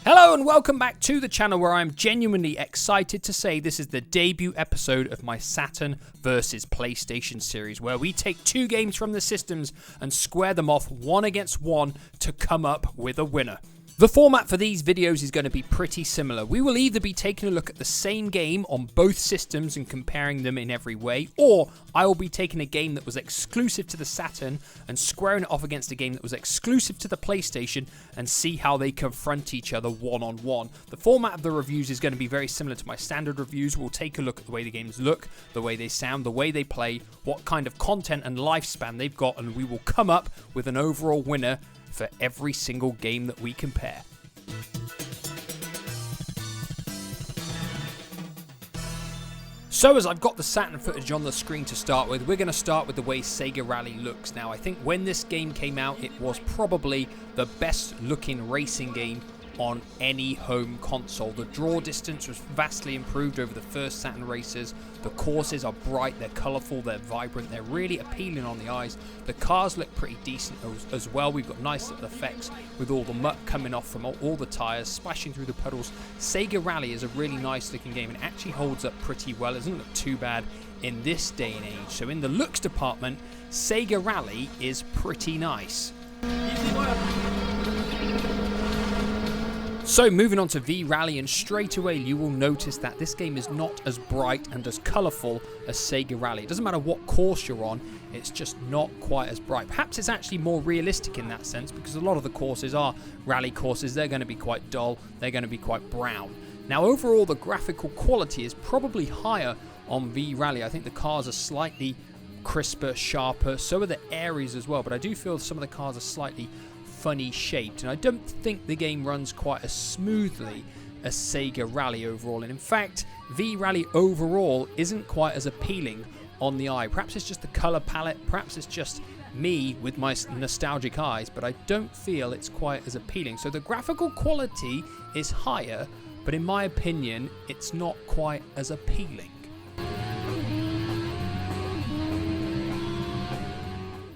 Hello and welcome back to the channel where I'm genuinely excited to say this is the debut episode of my Saturn versus PlayStation series, where we take two games from the systems and square them off one against one to come up with a winner. The format for these videos is going to be pretty similar. We will either be taking a look at the same game on both systems and comparing them in every way, or I will be taking a game that was exclusive to the Saturn and squaring it off against a game that was exclusive to the PlayStation and see how they confront each other one-on-one. The format of the reviews is going to be very similar to my standard reviews. We'll take a look at the way the games look, the way they sound, the way they play, what kind of content and lifespan they've got, and we will come up with an overall winner for every single game that we compare. So as I've got the Saturn footage on the screen to start with, we're going to start with the way Sega Rally looks. Now, I think when this game came out, it was probably the best looking racing game on any home console. The draw distance was vastly improved over the first Saturn races. The courses are bright, they're colourful, they're vibrant, they're really appealing on the eyes. The cars look pretty decent as well. We've got nice little effects with all the muck coming off from all the tyres, splashing through the puddles. Sega Rally is a really nice looking game and actually holds up pretty well. It doesn't look too bad in this day and age. So in the looks department, Sega Rally is pretty nice. So moving on to V-Rally, and straight away you will notice that this game is not as bright and as colourful as Sega Rally. It doesn't matter what course you're on, it's just not quite as bright. Perhaps it's actually more realistic in that sense, because a lot of the courses are rally courses. They're going to be quite dull, they're going to be quite brown. Now overall the graphical quality is probably higher on V-Rally. I think the cars are slightly crisper, sharper, so are the areas as well, but I do feel some of the cars are slightly funny shaped, and I don't think the game runs quite as smoothly as Sega Rally overall. And in fact, V-Rally overall isn't quite as appealing on the eye. Perhaps it's just the color palette, perhaps it's just me with my nostalgic eyes, but I don't feel it's quite as appealing. So the graphical quality is higher, but in my opinion, it's not quite as appealing.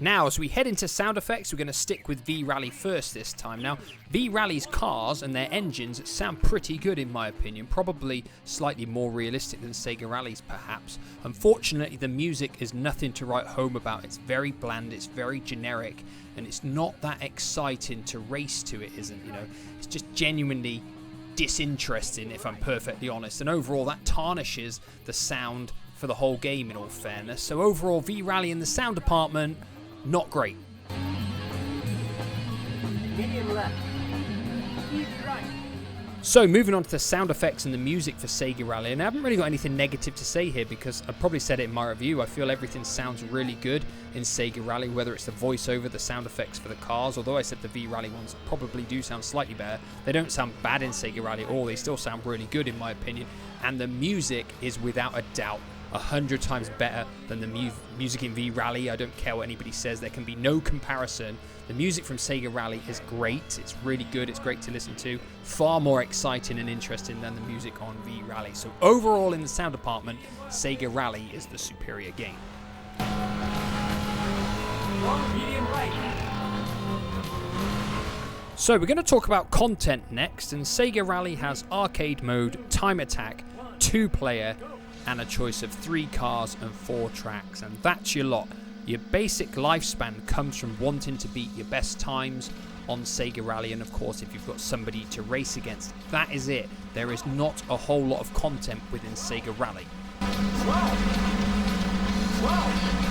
Now, as we head into sound effects, we're going to stick with V-Rally first this time. Now, V-Rally's cars and their engines sound pretty good in my opinion, probably slightly more realistic than Sega Rally's perhaps. Unfortunately, the music is nothing to write home about. It's very bland, it's very generic, and it's not that exciting to race to, it isn't, you know. It's just genuinely disinteresting, if I'm perfectly honest, and overall that tarnishes the sound for the whole game in all fairness. So overall, V-Rally in the sound department, not great. Medium left. Easy right. So moving on to the sound effects and the music for Sega Rally, and I haven't really got anything negative to say here because I probably said it in my review. I feel everything sounds really good in Sega Rally, whether it's the voiceover, the sound effects for the cars, although I said the V-Rally ones probably do sound slightly better. They don't sound bad in Sega Rally at all, they still sound really good in my opinion, and the music is without a doubt 100 times better than the music in V-Rally. I don't care what anybody says, there can be no comparison. The music from Sega Rally is great, it's really good, it's great to listen to, far more exciting and interesting than the music on V-Rally. So overall in the sound department, Sega Rally is the superior game. Medium right. So we're going to talk about content next, and Sega Rally has arcade mode, time attack, 2-player, and a choice of 3 cars and 4 tracks, and that's your lot. Your basic lifespan comes from wanting to beat your best times on Sega Rally, and of course if you've got somebody to race against, that is it. There is not a whole lot of content within Sega Rally. 12.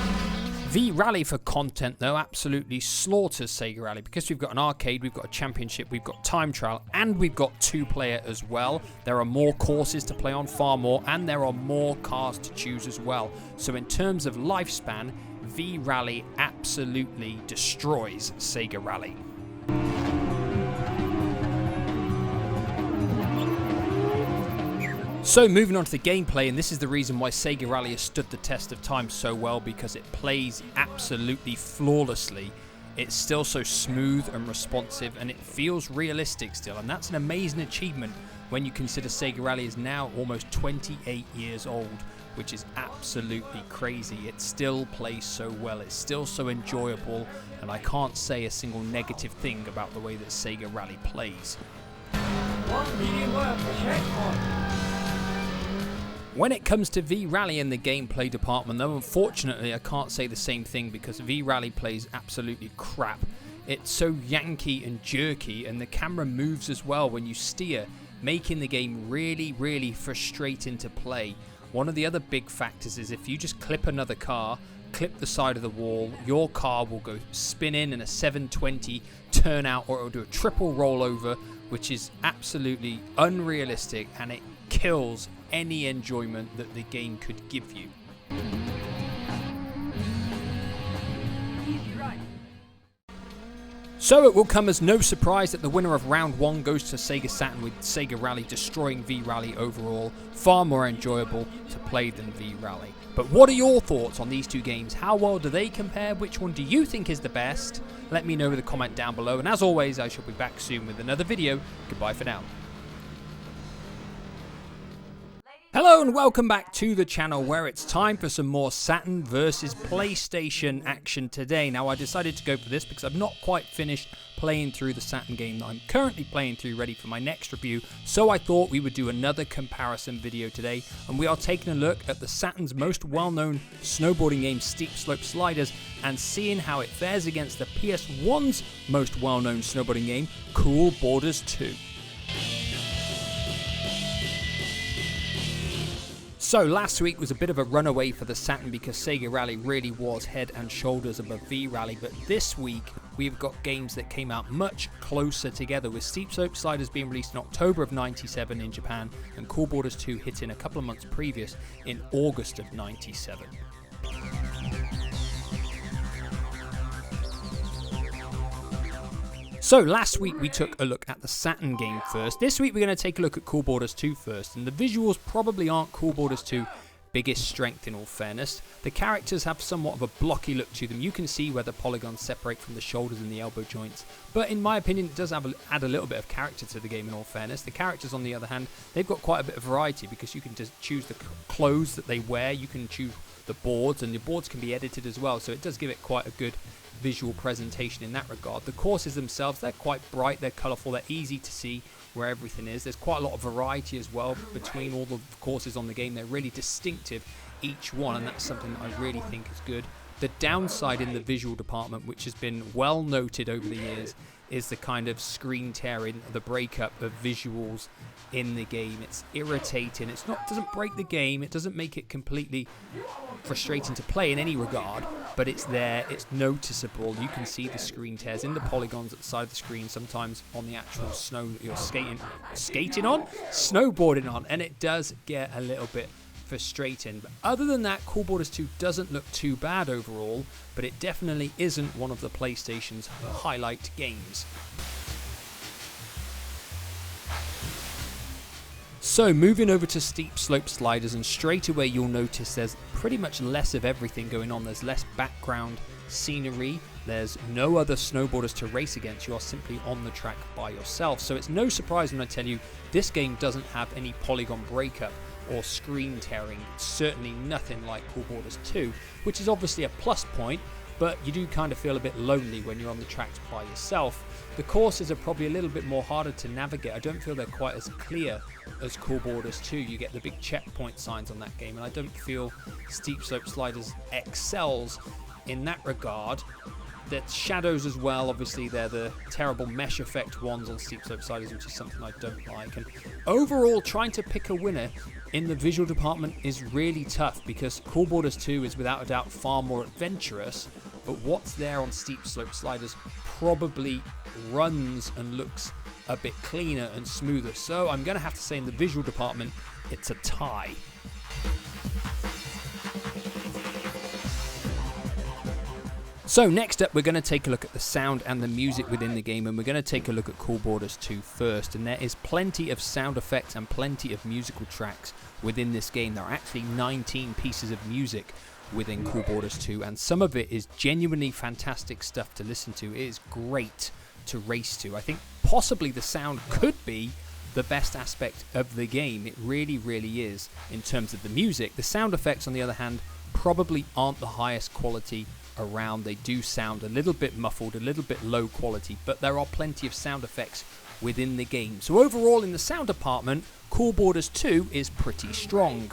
V-Rally for content though absolutely slaughters Sega Rally, because we've got an arcade, we've got a championship, we've got time trial, and we've got 2-player as well. There are more courses to play on, far more, and there are more cars to choose as well. So in terms of lifespan, V-Rally absolutely destroys Sega Rally. So moving on to the gameplay, and this is the reason why Sega Rally has stood the test of time so well, because it plays absolutely flawlessly. It's still so smooth and responsive, and it feels realistic still, and that's an amazing achievement when you consider Sega Rally is now almost 28 years old, which is absolutely crazy. It still plays so well, it's still so enjoyable, and I can't say a single negative thing about the way that Sega Rally plays. One medium left. Checkpoint. When it comes to V-Rally in the gameplay department, though, unfortunately I can't say the same thing because V-Rally plays absolutely crap. It's so yanky and jerky, and the camera moves as well when you steer, making the game really, really frustrating to play. One of the other big factors is if you just clip another car, clip the side of the wall, your car will go spin in a 720 turnout, or it will do a triple rollover, which is absolutely unrealistic, and it kills any enjoyment that the game could give you. Easy right. So it will come as no surprise that the winner of round 1 goes to Sega Saturn, with Sega Rally destroying V-Rally overall. Far more enjoyable to play than V-Rally. But what are your thoughts on these two games? How well do they compare? Which one do you think is the best? Let me know with a comment down below, and as always, I shall be back soon with another video. Goodbye for now. Hello and welcome back to the channel, where it's time for some more Saturn versus PlayStation action today. Now, I decided to go for this because I've not quite finished playing through the Saturn game that I'm currently playing through, ready for my next review. So I thought we would do another comparison video today, and we are taking a look at the Saturn's most well-known snowboarding game, Steep Slope Sliders, and seeing how it fares against the PS1's most well-known snowboarding game, Cool Borders 2. So last week was a bit of a runaway for the Saturn because Sega Rally really was head and shoulders above V-Rally, but this week we've got games that came out much closer together, with Steep Slope Sliders being released in October of '97 in Japan and Cool Borders 2 hitting a couple of months previous in August of '97. So last week we took a look at the Saturn game first. This week we're going to take a look at Cool Borders 2 first, and the visuals probably aren't Cool Borders 2's biggest strength in all fairness. The characters have somewhat of a blocky look to them. You can see where the polygons separate from the shoulders and the elbow joints, but in my opinion it does add a little bit of character to the game in all fairness. The characters, on the other hand, they've got quite a bit of variety because you can just choose the clothes that they wear, you can choose the boards, and the boards can be edited as well, so it does give it quite a good visual presentation in that regard. The courses themselves, they're quite bright, they're colourful, they're easy to see where everything is. There's quite a lot of variety as well between all the courses on the game. They're really distinctive, each one, and that's something that I really think is good. The downside in the visual department, which has been well noted over the years, is the kind of screen tearing, the breakup of visuals in the game. It's irritating. Doesn't break the game, it doesn't make it completely frustrating to play in any regard, but it's there, it's noticeable. You can see the screen tears in the polygons at the side of the screen, sometimes on the actual snow that you're snowboarding on, and it does get a little bit frustrating. But other than that, Cool Borders 2 doesn't look too bad overall, but it definitely isn't one of the PlayStation's highlight games. So moving over to Steep Slope Sliders, and straight away you'll notice there's pretty much less of everything going on. There's less background scenery, there's no other snowboarders to race against, you are simply on the track by yourself. So it's no surprise when I tell you this game doesn't have any polygon breakup or screen tearing. It's certainly nothing like Cool Borders 2, which is obviously a plus point, but you do kind of feel a bit lonely when you're on the tracks by yourself. The courses are probably a little bit more harder to navigate. I don't feel they're quite as clear as Cool Borders 2. You get the big checkpoint signs on that game, and I don't feel Steep Slope Sliders excels in that regard. The shadows as well, obviously they're the terrible mesh effect ones on Steep Slope Sliders, which is something I don't like. And overall, trying to pick a winner in the visual department is really tough because Cool Borders 2 is without a doubt far more adventurous, but what's there on Steep Slope Sliders probably runs and looks a bit cleaner and smoother. So I'm going to have to say in the visual department, it's a tie. So next up, we're going to take a look at the sound and the music within the game, and we're going to take a look at Cool Borders 2 first. And there is plenty of sound effects and plenty of musical tracks within this game. There are actually 19 pieces of music within Cool Borders 2, and some of it is genuinely fantastic stuff to listen to. It is great to race to. I think possibly the sound could be the best aspect of the game. It really, really is in terms of the music. The sound effects, on the other hand, probably aren't the highest quality around. They do sound a little bit muffled, a little bit low quality, but there are plenty of sound effects within the game. So overall in the sound department, Cool Borders 2 is pretty strong.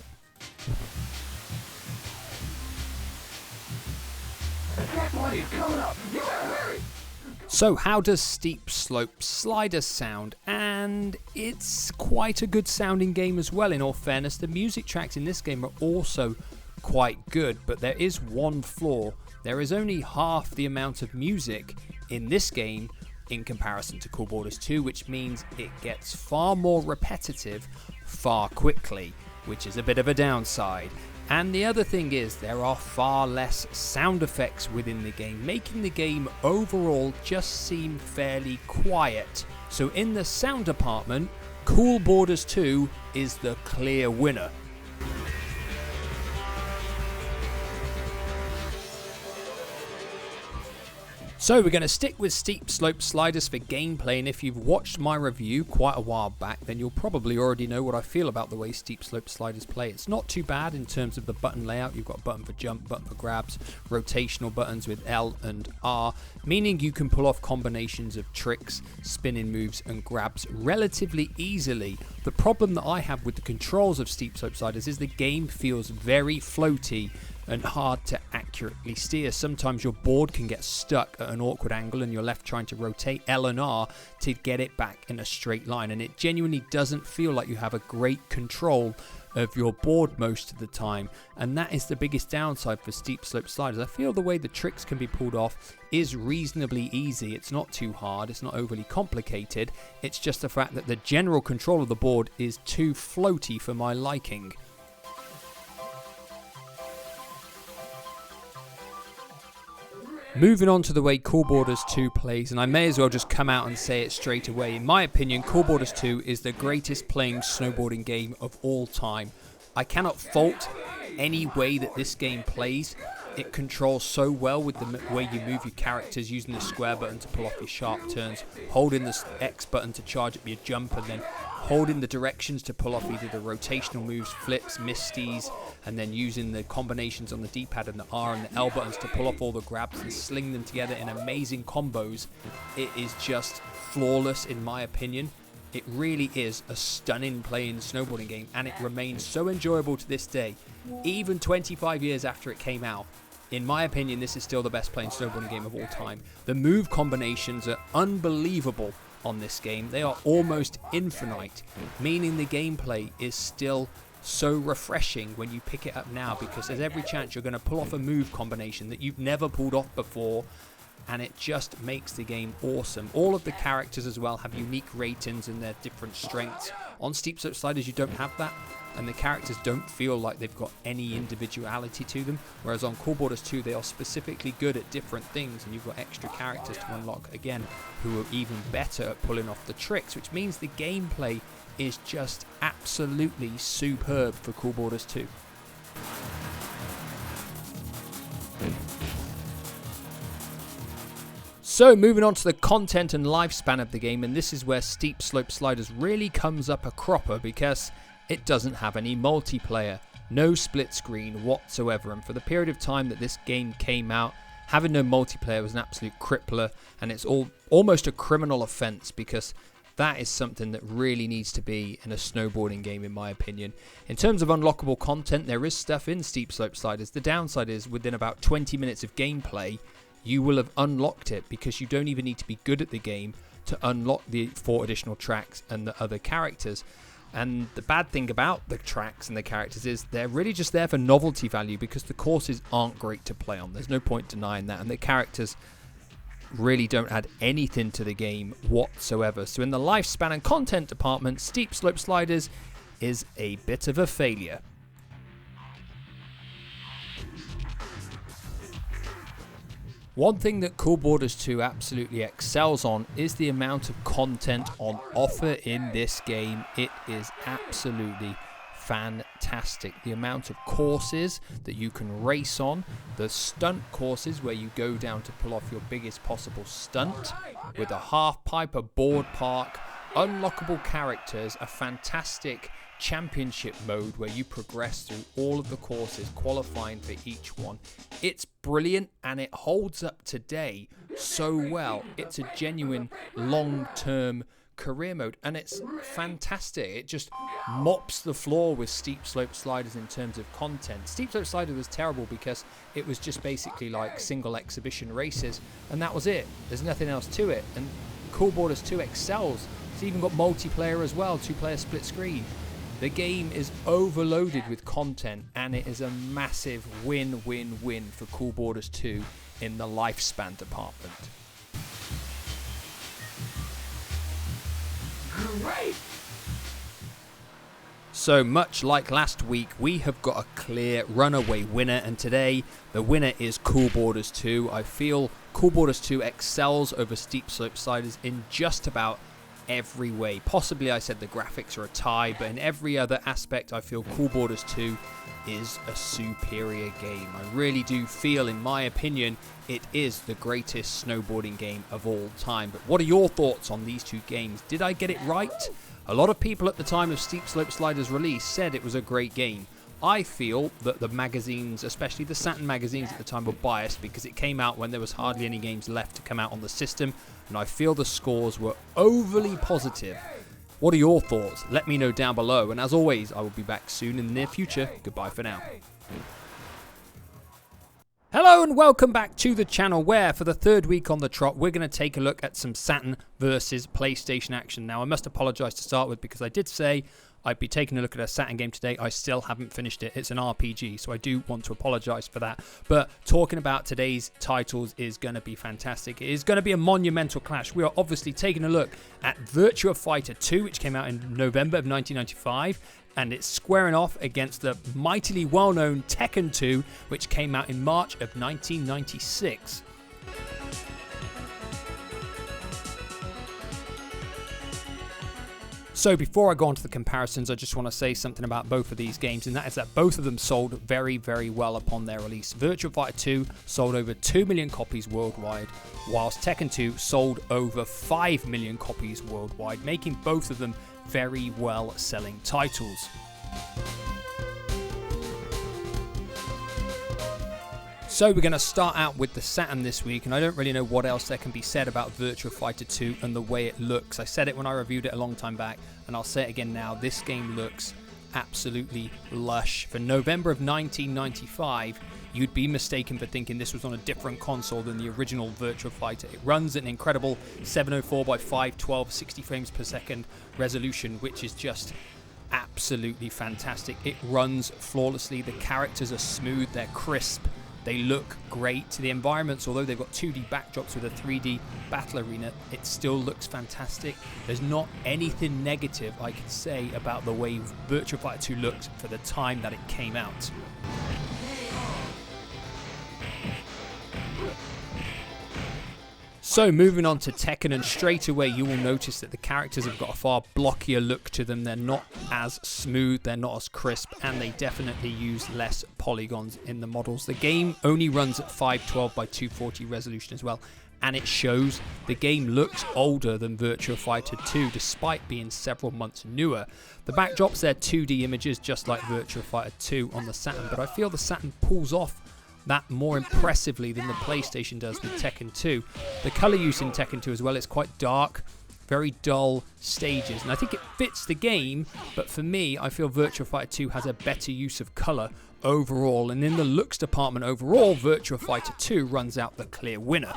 So how does Steep Slope Sliders sound? And it's quite a good sounding game as well, in all fairness. The music tracks in this game are also quite good, but there is one flaw. There is only half the amount of music in this game in comparison to Cool Borders 2, which means it gets far more repetitive far quickly, which is a bit of a downside. And the other thing is, there are far less sound effects within the game, making the game overall just seem fairly quiet. So in the sound department, Cool Borders 2 is the clear winner. So we're going to stick with Steep Slope Sliders for gameplay, and if you've watched my review quite a while back, then you'll probably already know what I feel about the way Steep Slope Sliders play. It's not too bad in terms of the button layout. You've got a button for jump, button for grabs, rotational buttons with L and R, meaning you can pull off combinations of tricks, spinning moves and grabs relatively easily. The problem that I have with the controls of Steep Slope Sliders is the game feels very floaty and hard to accurately steer. Sometimes your board can get stuck at an awkward angle and you're left trying to rotate L and R to get it back in a straight line, and it genuinely doesn't feel like you have a great control of your board most of the time, and that is the biggest downside for Steep Slope Sliders. I feel the way the tricks can be pulled off is reasonably easy. It's not too hard, it's not overly complicated, it's just the fact that the general control of the board is too floaty for my liking. Moving on to the way Cool Borders 2 plays, and I may as well just come out and say it straight away. In my opinion, Cool Borders 2 is the greatest playing snowboarding game of all time. I cannot fault any way that this game plays. It controls so well with the way you move your characters, using the square button to pull off your sharp turns, holding the X button to charge up your jump, and then holding the directions to pull off either the rotational moves, flips, misties, and then using the combinations on the D-pad and the R and the L buttons to pull off all the grabs and sling them together in amazing combos. It is just flawless in my opinion. It really is a stunning playing snowboarding game, and it remains so enjoyable to this day. Even 25 years after it came out, in my opinion, this is still the best playing snowboarding game of all time. The move combinations are unbelievable on this game. They are almost infinite, meaning the gameplay is still so refreshing when you pick it up now, because there's every chance you're going to pull off a move combination that you've never pulled off before, and it just makes the game awesome. All of the characters as well have unique ratings and their different strengths. On Steep Slope Sliders you don't have that, and the characters don't feel like they've got any individuality to them, whereas on Cool Borders 2 they are specifically good at different things, and you've got extra characters to unlock again who are even better at pulling off the tricks, which means the gameplay is just absolutely superb for Cool Borders 2. So moving on to the content and lifespan of the game, and this is where Steep Slope Sliders really comes up a cropper, because it doesn't have any multiplayer, no split screen whatsoever, and for the period of time that this game came out, having no multiplayer was an absolute crippler, and it's almost a criminal offence, because that is something that really needs to be in a snowboarding game in my opinion. In terms of unlockable content, there is stuff in Steep Slope Sliders. The downside is within about 20 minutes of gameplay you will have unlocked it, because you don't even need to be good at the game to unlock the 4 additional tracks and the other characters. And the bad thing about the tracks and the characters is they're really just there for novelty value, because the courses aren't great to play on. There's no point denying that, and the characters really don't add anything to the game whatsoever. So in the lifespan and content department, Steep Slope Sliders is a bit of a failure. One thing that Cool Borders 2 absolutely excels on is the amount of content on offer in this game. It is absolutely fantastic. The amount of courses that you can race on, the stunt courses where you go down to pull off your biggest possible stunt, with a half pipe, a board park, unlockable characters, a fantastic championship mode where you progress through all of the courses, qualifying for each one. It's brilliant, and it holds up today so well. It's a genuine long-term career mode, and it's fantastic. It just mops the floor with Steep Slope Sliders in terms of content. Steep Slope Slider was terrible because it was just basically like single exhibition races, and that was it. There's nothing else to it. And Cool Borders 2 excels. It's even got multiplayer as well, 2-player split screen. The game is overloaded with content, and it is a massive win-win-win for Cool Borders 2 in the lifespan department. Great! So much like last week, we have got a clear runaway winner, and today the winner is Cool Borders 2. I feel Cool Borders 2 excels over Steep Slope Sliders in just about every way. Possibly I said the graphics are a tie, but in every other aspect I feel Cool Borders 2 is a superior game. I really do feel, in my opinion, it is the greatest snowboarding game of all time. But what are your thoughts on these two games? Did I get it right? A lot of people at the time of Steep Slope Sliders release said it was a great game. I feel that the magazines, especially the Saturn magazines at the time, were biased because it came out when there was hardly any games left to come out on the system, and I feel the scores were overly positive. What are your thoughts? Let me know down below, and as always, I will be back soon in the near future. Goodbye for now. Hello and welcome back to the channel, where for the third week on the trot we're going to take a look at some Saturn versus PlayStation action. Now I must apologise to start with because I did say I'd be taking a look at a Saturn game today. I still haven't finished it. It's an RPG, so I do want to apologise for that. But talking about today's titles is going to be fantastic. It is going to be a monumental clash. We are obviously taking a look at Virtua Fighter 2, which came out in November of 1995. And it's squaring off against the mightily well-known Tekken 2, which came out in March of 1996. So before I go on to the comparisons, I just want to say something about both of these games, and that is that both of them sold very, very well upon their release. Virtua Fighter 2 sold over 2 million copies worldwide, whilst Tekken 2 sold over 5 million copies worldwide, making both of them very well selling titles. So we're going to start out with the Saturn this week, and I don't really know what else there can be said about Virtua Fighter 2 and the way it looks. I said it when I reviewed it a long time back, and I'll say it again now. This game looks absolutely lush. For November of 1995, you'd be mistaken for thinking this was on a different console than the original Virtua Fighter. It runs at an incredible 704 by 512 60 frames per second resolution, which is just absolutely fantastic. It runs flawlessly. The characters are smooth, they're crisp, they look great. The environments, although they've got 2D backdrops with a 3D battle arena, it still looks fantastic. There's not anything negative I could say about the way Virtua Fighter 2 looked for the time that it came out. So moving on to Tekken, and straight away you will notice that the characters have got a far blockier look to them. They're not as smooth, they're not as crisp, and they definitely use less polygons in the models. The game only runs at 512 by 240 resolution as well, and it shows. The game looks older than Virtua Fighter 2 despite being several months newer. The backdrops, they're 2D images just like Virtua Fighter 2 on the Saturn, but I feel the Saturn pulls off that more impressively than the PlayStation does with Tekken 2. The colour use in Tekken 2 as well, it's quite dark, very dull stages, and I think it fits the game, but for me, I feel Virtua Fighter 2 has a better use of colour overall, and in the looks department overall, Virtua Fighter 2 runs out the clear winner.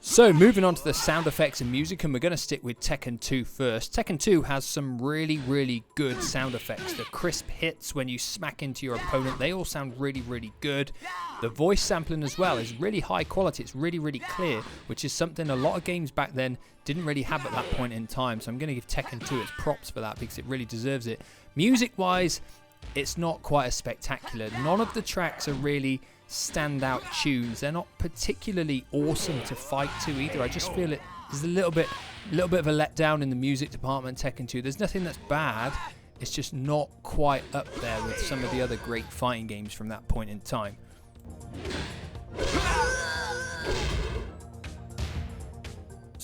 So moving on to the sound effects and music, and we're going to stick with Tekken 2 first. Tekken 2 has some really, really good sound effects. The crisp hits when you smack into your opponent, they all sound really, really good. The voice sampling as well is really high quality. It's really, really clear, which is something a lot of games back then didn't really have at that point in time. So I'm going to give Tekken 2 its props for that because it really deserves it. Music-wise, it's not quite as spectacular. None of the tracks are really standout tunes. They're not particularly awesome to fight to either. I just feel it there's a little bit of a letdown in the music department in Tekken 2. There's nothing that's bad. It's just not quite up there with some of the other great fighting games from that point in time.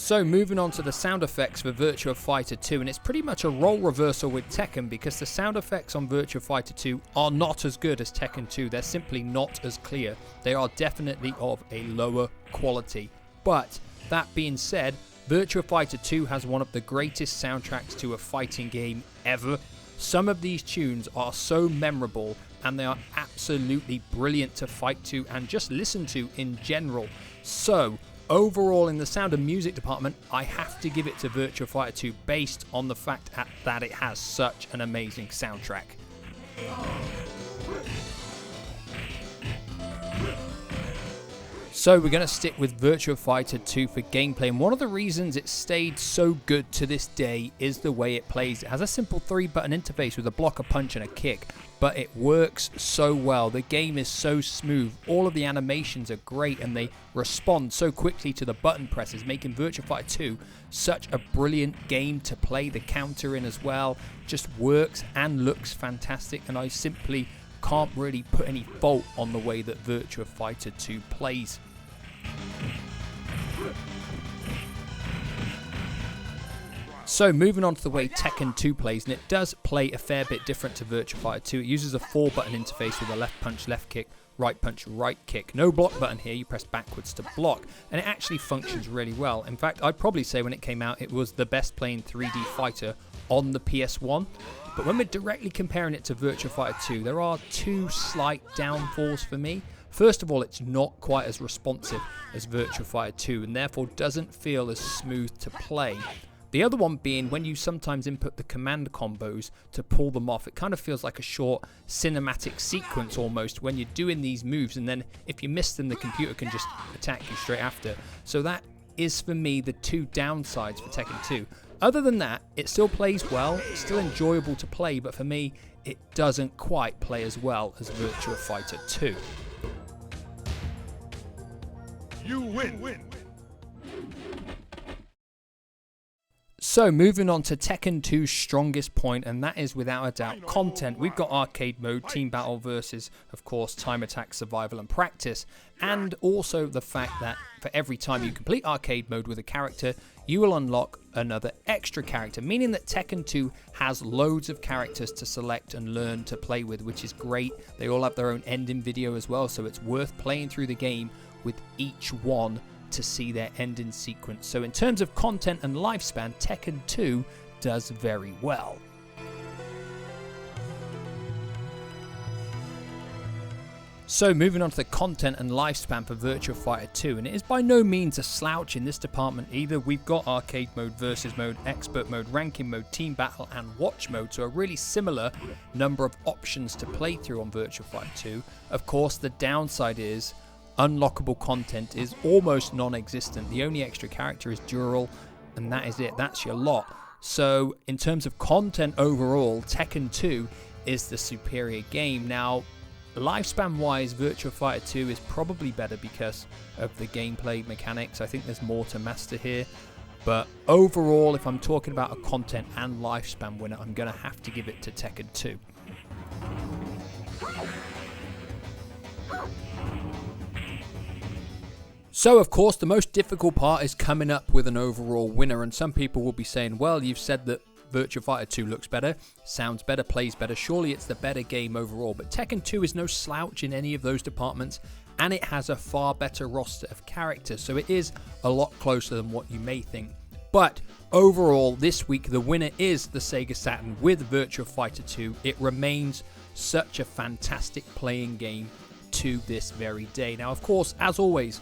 So moving on to the sound effects for Virtua Fighter 2, and it's pretty much a role reversal with Tekken because the sound effects on Virtua Fighter 2 are not as good as Tekken 2. They're simply not as clear. They are definitely of a lower quality. But that being said, Virtua Fighter 2 has one of the greatest soundtracks to a fighting game ever. Some of these tunes are so memorable and they are absolutely brilliant to fight to and just listen to in general. So overall, in the sound and music department, I have to give it to Virtua Fighter 2 based on the fact that it has such an amazing soundtrack. So we're going to stick with Virtua Fighter 2 for gameplay, and one of the reasons it stayed so good to this day is the way it plays. It has a simple 3-button interface with a block, a punch and a kick, but it works so well. The game is so smooth, all of the animations are great and they respond so quickly to the button presses, making Virtua Fighter 2 such a brilliant game to play. The counter in as well just works and looks fantastic, and I simply can't really put any fault on the way that Virtua Fighter 2 plays. So moving on to the way Tekken 2 plays, and it does play a fair bit different to Virtua Fighter 2. It uses a 4-button interface with a left punch, left kick, right punch, right kick. No block button here, you press backwards to block, and it actually functions really well. In fact, I'd probably say when it came out it was the best playing 3D fighter on the PS1. But when we're directly comparing it to Virtua Fighter 2, there are two slight downfalls for me. First of all, it's not quite as responsive as Virtua Fighter 2 and therefore doesn't feel as smooth to play. The other one being when you sometimes input the command combos to pull them off, it kind of feels like a short cinematic sequence almost when you're doing these moves, and then if you miss them the computer can just attack you straight after. So that is for me the two downsides for Tekken 2. Other than that, it still plays well, it's still enjoyable to play, but for me it doesn't quite play as well as Virtua Fighter 2. You win. So moving on to Tekken 2's strongest point, and that is without a doubt content. We've got arcade mode, team battle versus, of course, time attack, survival and practice, and also the fact that for every time you complete arcade mode with a character, you will unlock another extra character, meaning that Tekken 2 has loads of characters to select and learn to play with, which is great. They all have their own ending video as well, so it's worth playing through the game with each one to see their ending sequence. So in terms of content and lifespan, Tekken 2 does very well. So moving on to the content and lifespan for Virtua Fighter 2, and it is by no means a slouch in this department either. We've got arcade mode, versus mode, expert mode, ranking mode, team battle and watch mode, so a really similar number of options to play through on Virtua Fighter 2. Of course, the downside is unlockable content is almost non-existent. The only extra character is Dural, and that is it. That's your lot. So in terms of content overall, Tekken 2 is the superior game. Now, lifespan wise, Virtua Fighter 2 is probably better because of the gameplay mechanics. I think there's more to master here, but overall, if I'm talking about a content and lifespan winner, I'm gonna have to give it to Tekken 2. So of course the most difficult part is coming up with an overall winner, and some people will be saying, well, you've said that Virtua Fighter 2 looks better, sounds better, plays better, surely it's the better game overall. But Tekken 2 is no slouch in any of those departments, and it has a far better roster of characters, so it is a lot closer than what you may think. But overall, this week the winner is the Sega Saturn with Virtua Fighter 2. It remains such a fantastic playing game to this very day. Now of course, as always,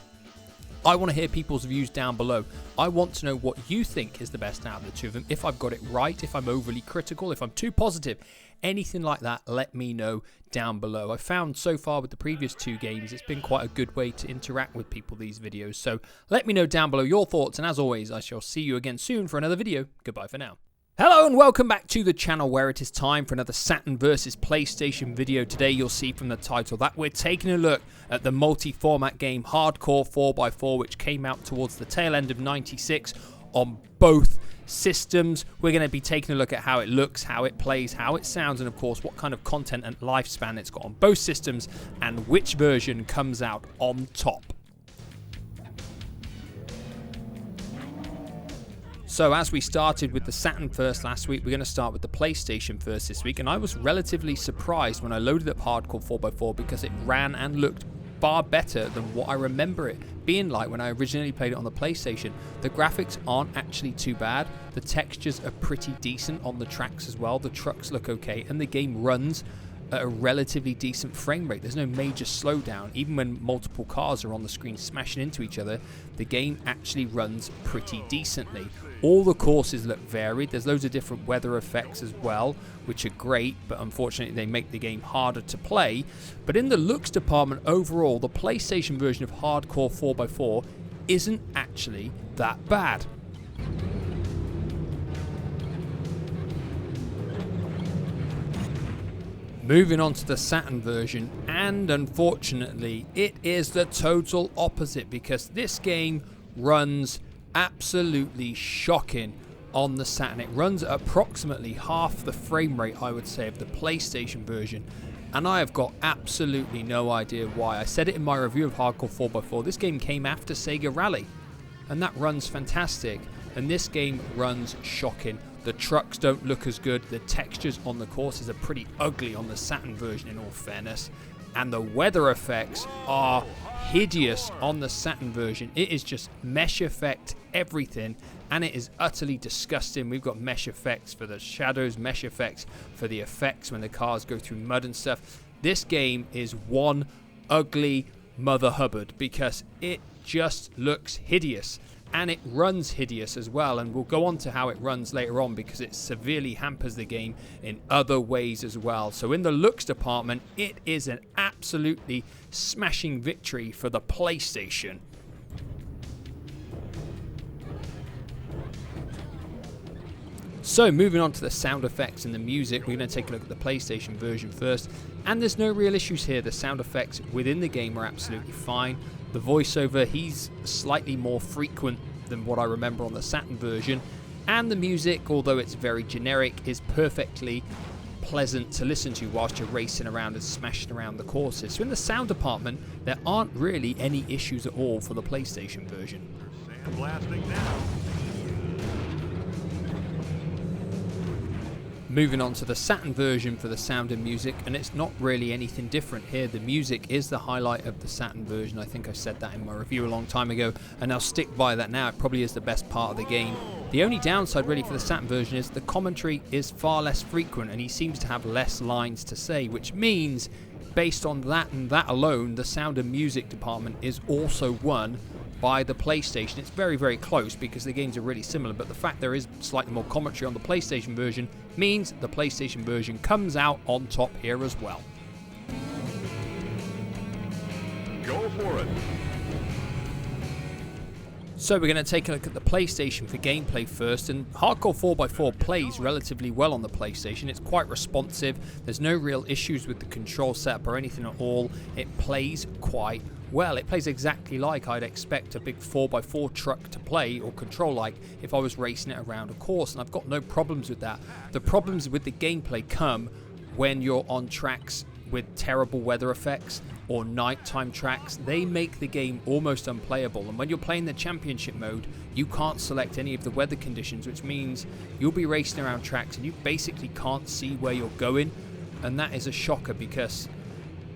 I want to hear people's views down below. I want to know what you think is the best out of the two of them. If I've got it right, if I'm overly critical, if I'm too positive, anything like that, let me know down below. I found so far with the previous two games, it's been quite a good way to interact with people, these videos. So let me know down below your thoughts, and as always, I shall see you again soon for another video. Goodbye for now. Hello and welcome back to the channel, where it is time for another Saturn versus PlayStation video. Today you'll see from the title that we're taking a look at the multi-format game Hardcore 4x4, which came out towards the tail end of '96 on both systems. We're going to be taking a look at how it looks, how it plays, how it sounds, and of course what kind of content and lifespan it's got on both systems, and which version comes out on top. So as we started with the Saturn first last week, we're going to start with the PlayStation first this week, and I was relatively surprised when I loaded up Hardcore 4x4 because it ran and looked far better than what I remember it being like when I originally played it on the PlayStation. The graphics aren't actually too bad, the textures are pretty decent on the tracks as well, the trucks look okay, and the game runs at a relatively decent frame rate. There's no major slowdown. Even when multiple cars are on the screen smashing into each other, the game actually runs pretty decently. All the courses look varied. There's loads of different weather effects as well, which are great, but unfortunately they make the game harder to play. But in the looks department overall, the PlayStation version of Hardcore 4x4 isn't actually that bad. Moving on to the Saturn version, and unfortunately it is the total opposite because this game runs absolutely shocking on the Saturn. It runs at approximately half the frame rate, I would say, of the PlayStation version, and I have got absolutely no idea why. I said it in my review of Hardcore 4x4, this game came after Sega Rally, and that runs fantastic, and this game runs shocking. The trucks don't look as good, the textures on the courses are pretty ugly on the Saturn version in all fairness, and the weather effects are hideous on the Saturn version. It is just mesh effect everything, and it is utterly disgusting. We've got mesh effects for the shadows, mesh effects for the effects when the cars go through mud and stuff. This game is one ugly Mother Hubbard because it just looks hideous. And it runs hideous as well, and we'll go on to how it runs later on because it severely hampers the game in other ways as well. So in the looks department, it is an absolutely smashing victory for the PlayStation. So moving on to the sound effects and the music, we're going to take a look at the PlayStation version first. And there's no real issues here. The sound effects within the game are absolutely fine. The voiceover, he's slightly more frequent than what I remember on the Saturn version. And the music, although it's very generic, is perfectly pleasant to listen to whilst you're racing around and smashing around the courses. So in the sound department, there aren't really any issues at all for the PlayStation version. Sandblasting now. Moving on to the Saturn version for the sound and music, and it's not really anything different here. The music is the highlight of the Saturn version. I think I said that in my review a long time ago, and I'll stick by that now. It probably is the best part of the game. The only downside really for the Saturn version is the commentary is far less frequent, and he seems to have less lines to say, which means based on that and that alone, the sound and music department is also won by the PlayStation. It's very, very close because the games are really similar, but the fact there is slightly more commentary on the PlayStation version means the PlayStation version comes out on top here as well. Go for it. So we're going to take a look at the PlayStation for gameplay first, and Hardcore 4x4 plays relatively well on the PlayStation. It's quite responsive, there's no real issues with the control setup or anything at all. It plays quite well. It plays exactly like I'd expect a big 4x4 truck to play or control like if I was racing it around a course, and I've got no problems with that. The problems with the gameplay come when you're on tracks with terrible weather effects or nighttime tracks. They make the game almost unplayable, and when you're playing the championship mode, you can't select any of the weather conditions, which means you'll be racing around tracks and you basically can't see where you're going, and that is a shocker because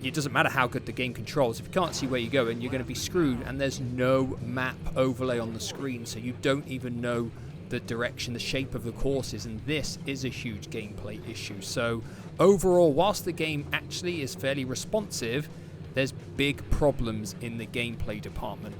it doesn't matter how good the game controls. If you can't see where you're going, you're going to be screwed, and there's no map overlay on the screen, so you don't even know the direction, the shape of the courses, and this is a huge gameplay issue. So overall, whilst the game actually is fairly responsive, there's big problems in the gameplay department.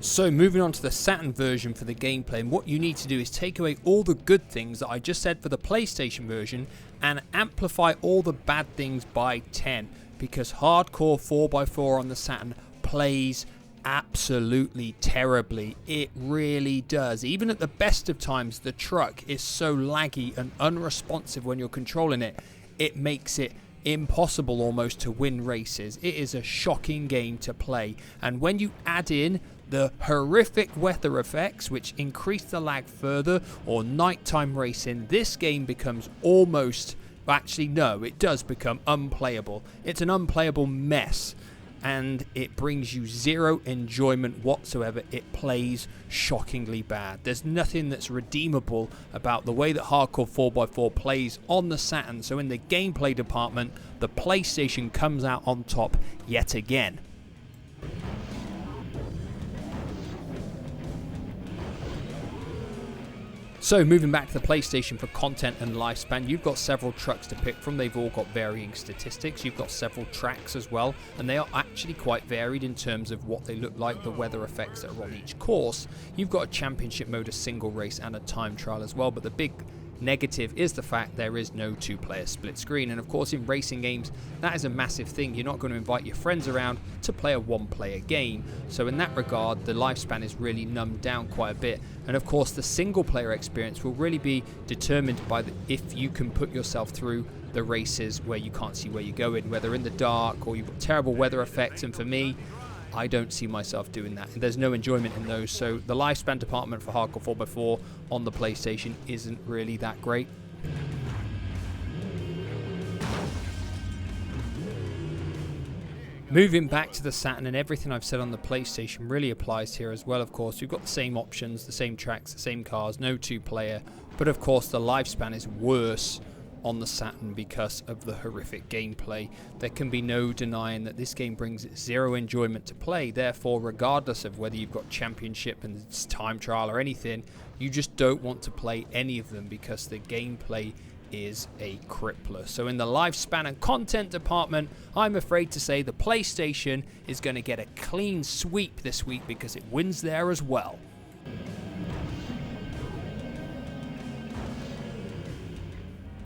So moving on to the Saturn version for the gameplay, and what you need to do is take away all the good things that I just said for the PlayStation version and amplify all the bad things by 10, because Hardcore 4x4 on the Saturn plays absolutely terribly. It really does. Even at the best of times, the truck is so laggy and unresponsive when you're controlling it. It makes it impossible almost to win races. It is a shocking game to play, and when you add in the horrific weather effects which increase the lag further, or nighttime racing, this game becomes almost, actually no, it does become unplayable. It's an unplayable mess. and it brings you zero enjoyment whatsoever. It plays shockingly bad. There's nothing that's redeemable about the way that Hardcore 4x4 plays on the Saturn. So in the gameplay department, the PlayStation comes out on top yet again. So moving back to the PlayStation for content and lifespan, you've got several trucks to pick from. They've all got varying statistics. You've got several tracks as well, and they are actually quite varied in terms of what they look like, the weather effects that are on each course. You've got a championship mode, a single race, and a time trial as well, but the big negative is the fact there is no two-player split screen, and of course in racing games that is a massive thing. You're not going to invite your friends around to play a one-player game, so in that regard the lifespan is really numbed down quite a bit. And of course the single-player experience will really be determined by if you can put yourself through the races where you can't see where you're going, whether in the dark or you've got terrible weather effects, and for me, I don't see myself doing that. There's no enjoyment in those, so the lifespan department for Hardcore 4x4 on the PlayStation isn't really that great. Moving back to the Saturn, and everything I've said on the PlayStation really applies here as well. Of course, we've got the same options, the same tracks, the same cars, no two-player, but of course the lifespan is worse on the Saturn because of the horrific gameplay. There can be no denying that this game brings zero enjoyment to play. Therefore, regardless of whether you've got championship and time trial or anything, you just don't want to play any of them because the gameplay is a crippler. So in the lifespan and content department, I'm afraid to say the PlayStation is going to get a clean sweep this week because it wins there as well.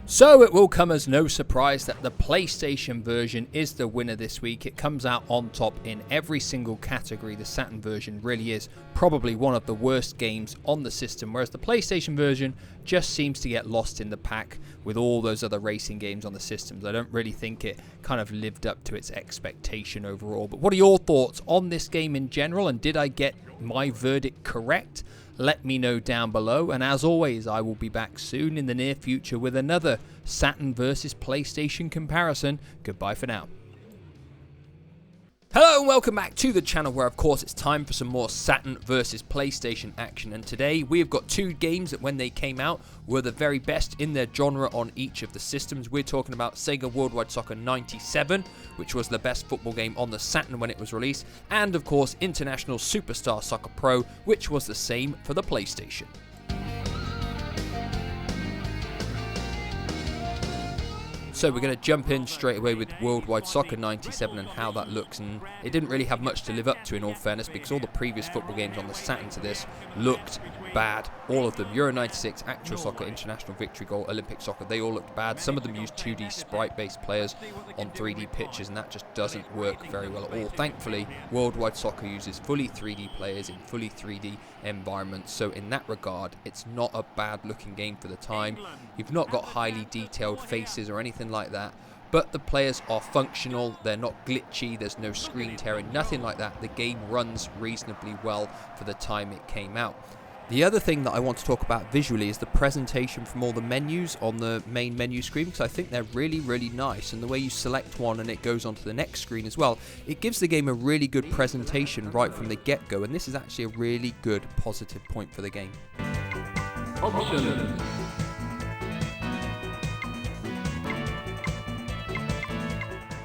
So it will come as no surprise that the PlayStation version is the winner this week. It comes out on top in every single category. The Saturn version really is probably one of the worst games on the system, whereas the PlayStation version just seems to get lost in the pack with all those other racing games on the systems. I don't really think it kind of lived up to its expectation overall. But what are your thoughts on this game in general, and did I get my verdict correct? Let me know down below, and as always, I will be back soon in the near future with another Saturn versus PlayStation comparison. Goodbye for now. Hello and welcome back to the channel, where of course it's time for some more Saturn versus PlayStation action, and today we have got two games that when they came out were the very best in their genre on each of the systems. We're talking about Sega Worldwide Soccer 97, which was the best football game on the Saturn when it was released, and of course International Superstar Soccer Pro, which was the same for the PlayStation. So we're going to jump in straight away with Worldwide Soccer 97 and how that looks, and it didn't really have much to live up to in all fairness, because all the previous football games on the Saturn to this looked bad, all of them. Euro 96, Actual Soccer, International Victory Goal, Olympic Soccer, they all looked bad. Some of them used 2D sprite-based players on 3D pitches, and that just doesn't work very well at all. Thankfully, Worldwide Soccer uses fully 3D players in fully 3D environments, so in that regard, it's not a bad looking game for the time. You've not got highly detailed faces or anything like that, but the players are functional, they're not glitchy, there's no screen tearing, nothing like that. The game runs reasonably well for the time it came out. The other thing that I want to talk about visually is the presentation from all the menus on the main menu screen, because I think they're really, really nice, and the way you select one and it goes onto the next screen as well, it gives the game a really good presentation right from the get-go, and this is actually a really good positive point for the game. Options.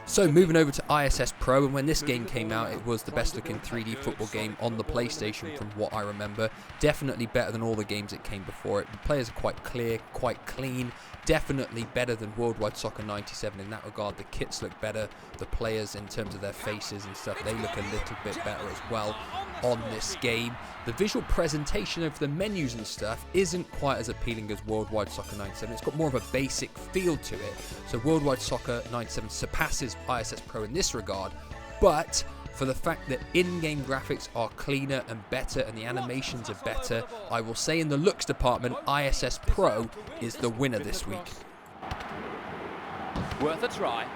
So moving over to ISS Pro, and when this game came out, it was the best looking 3D football game on the PlayStation from what I remember. Definitely better than all the games that came before it. The players are quite clear, quite clean. Definitely better than Worldwide Soccer 97 in that regard. The kits look better. The players, in terms of their faces and stuff, they look a little bit better as well on this game. The visual presentation of the menus and stuff isn't quite as appealing as Worldwide Soccer 97. It's got more of a basic feel to it. So Worldwide Soccer 97 surpasses ISS Pro in this regard, but for the fact that in-game graphics are cleaner and better and the animations are better, I will say in the looks department, ISS Pro is the winner this week. Worth a try.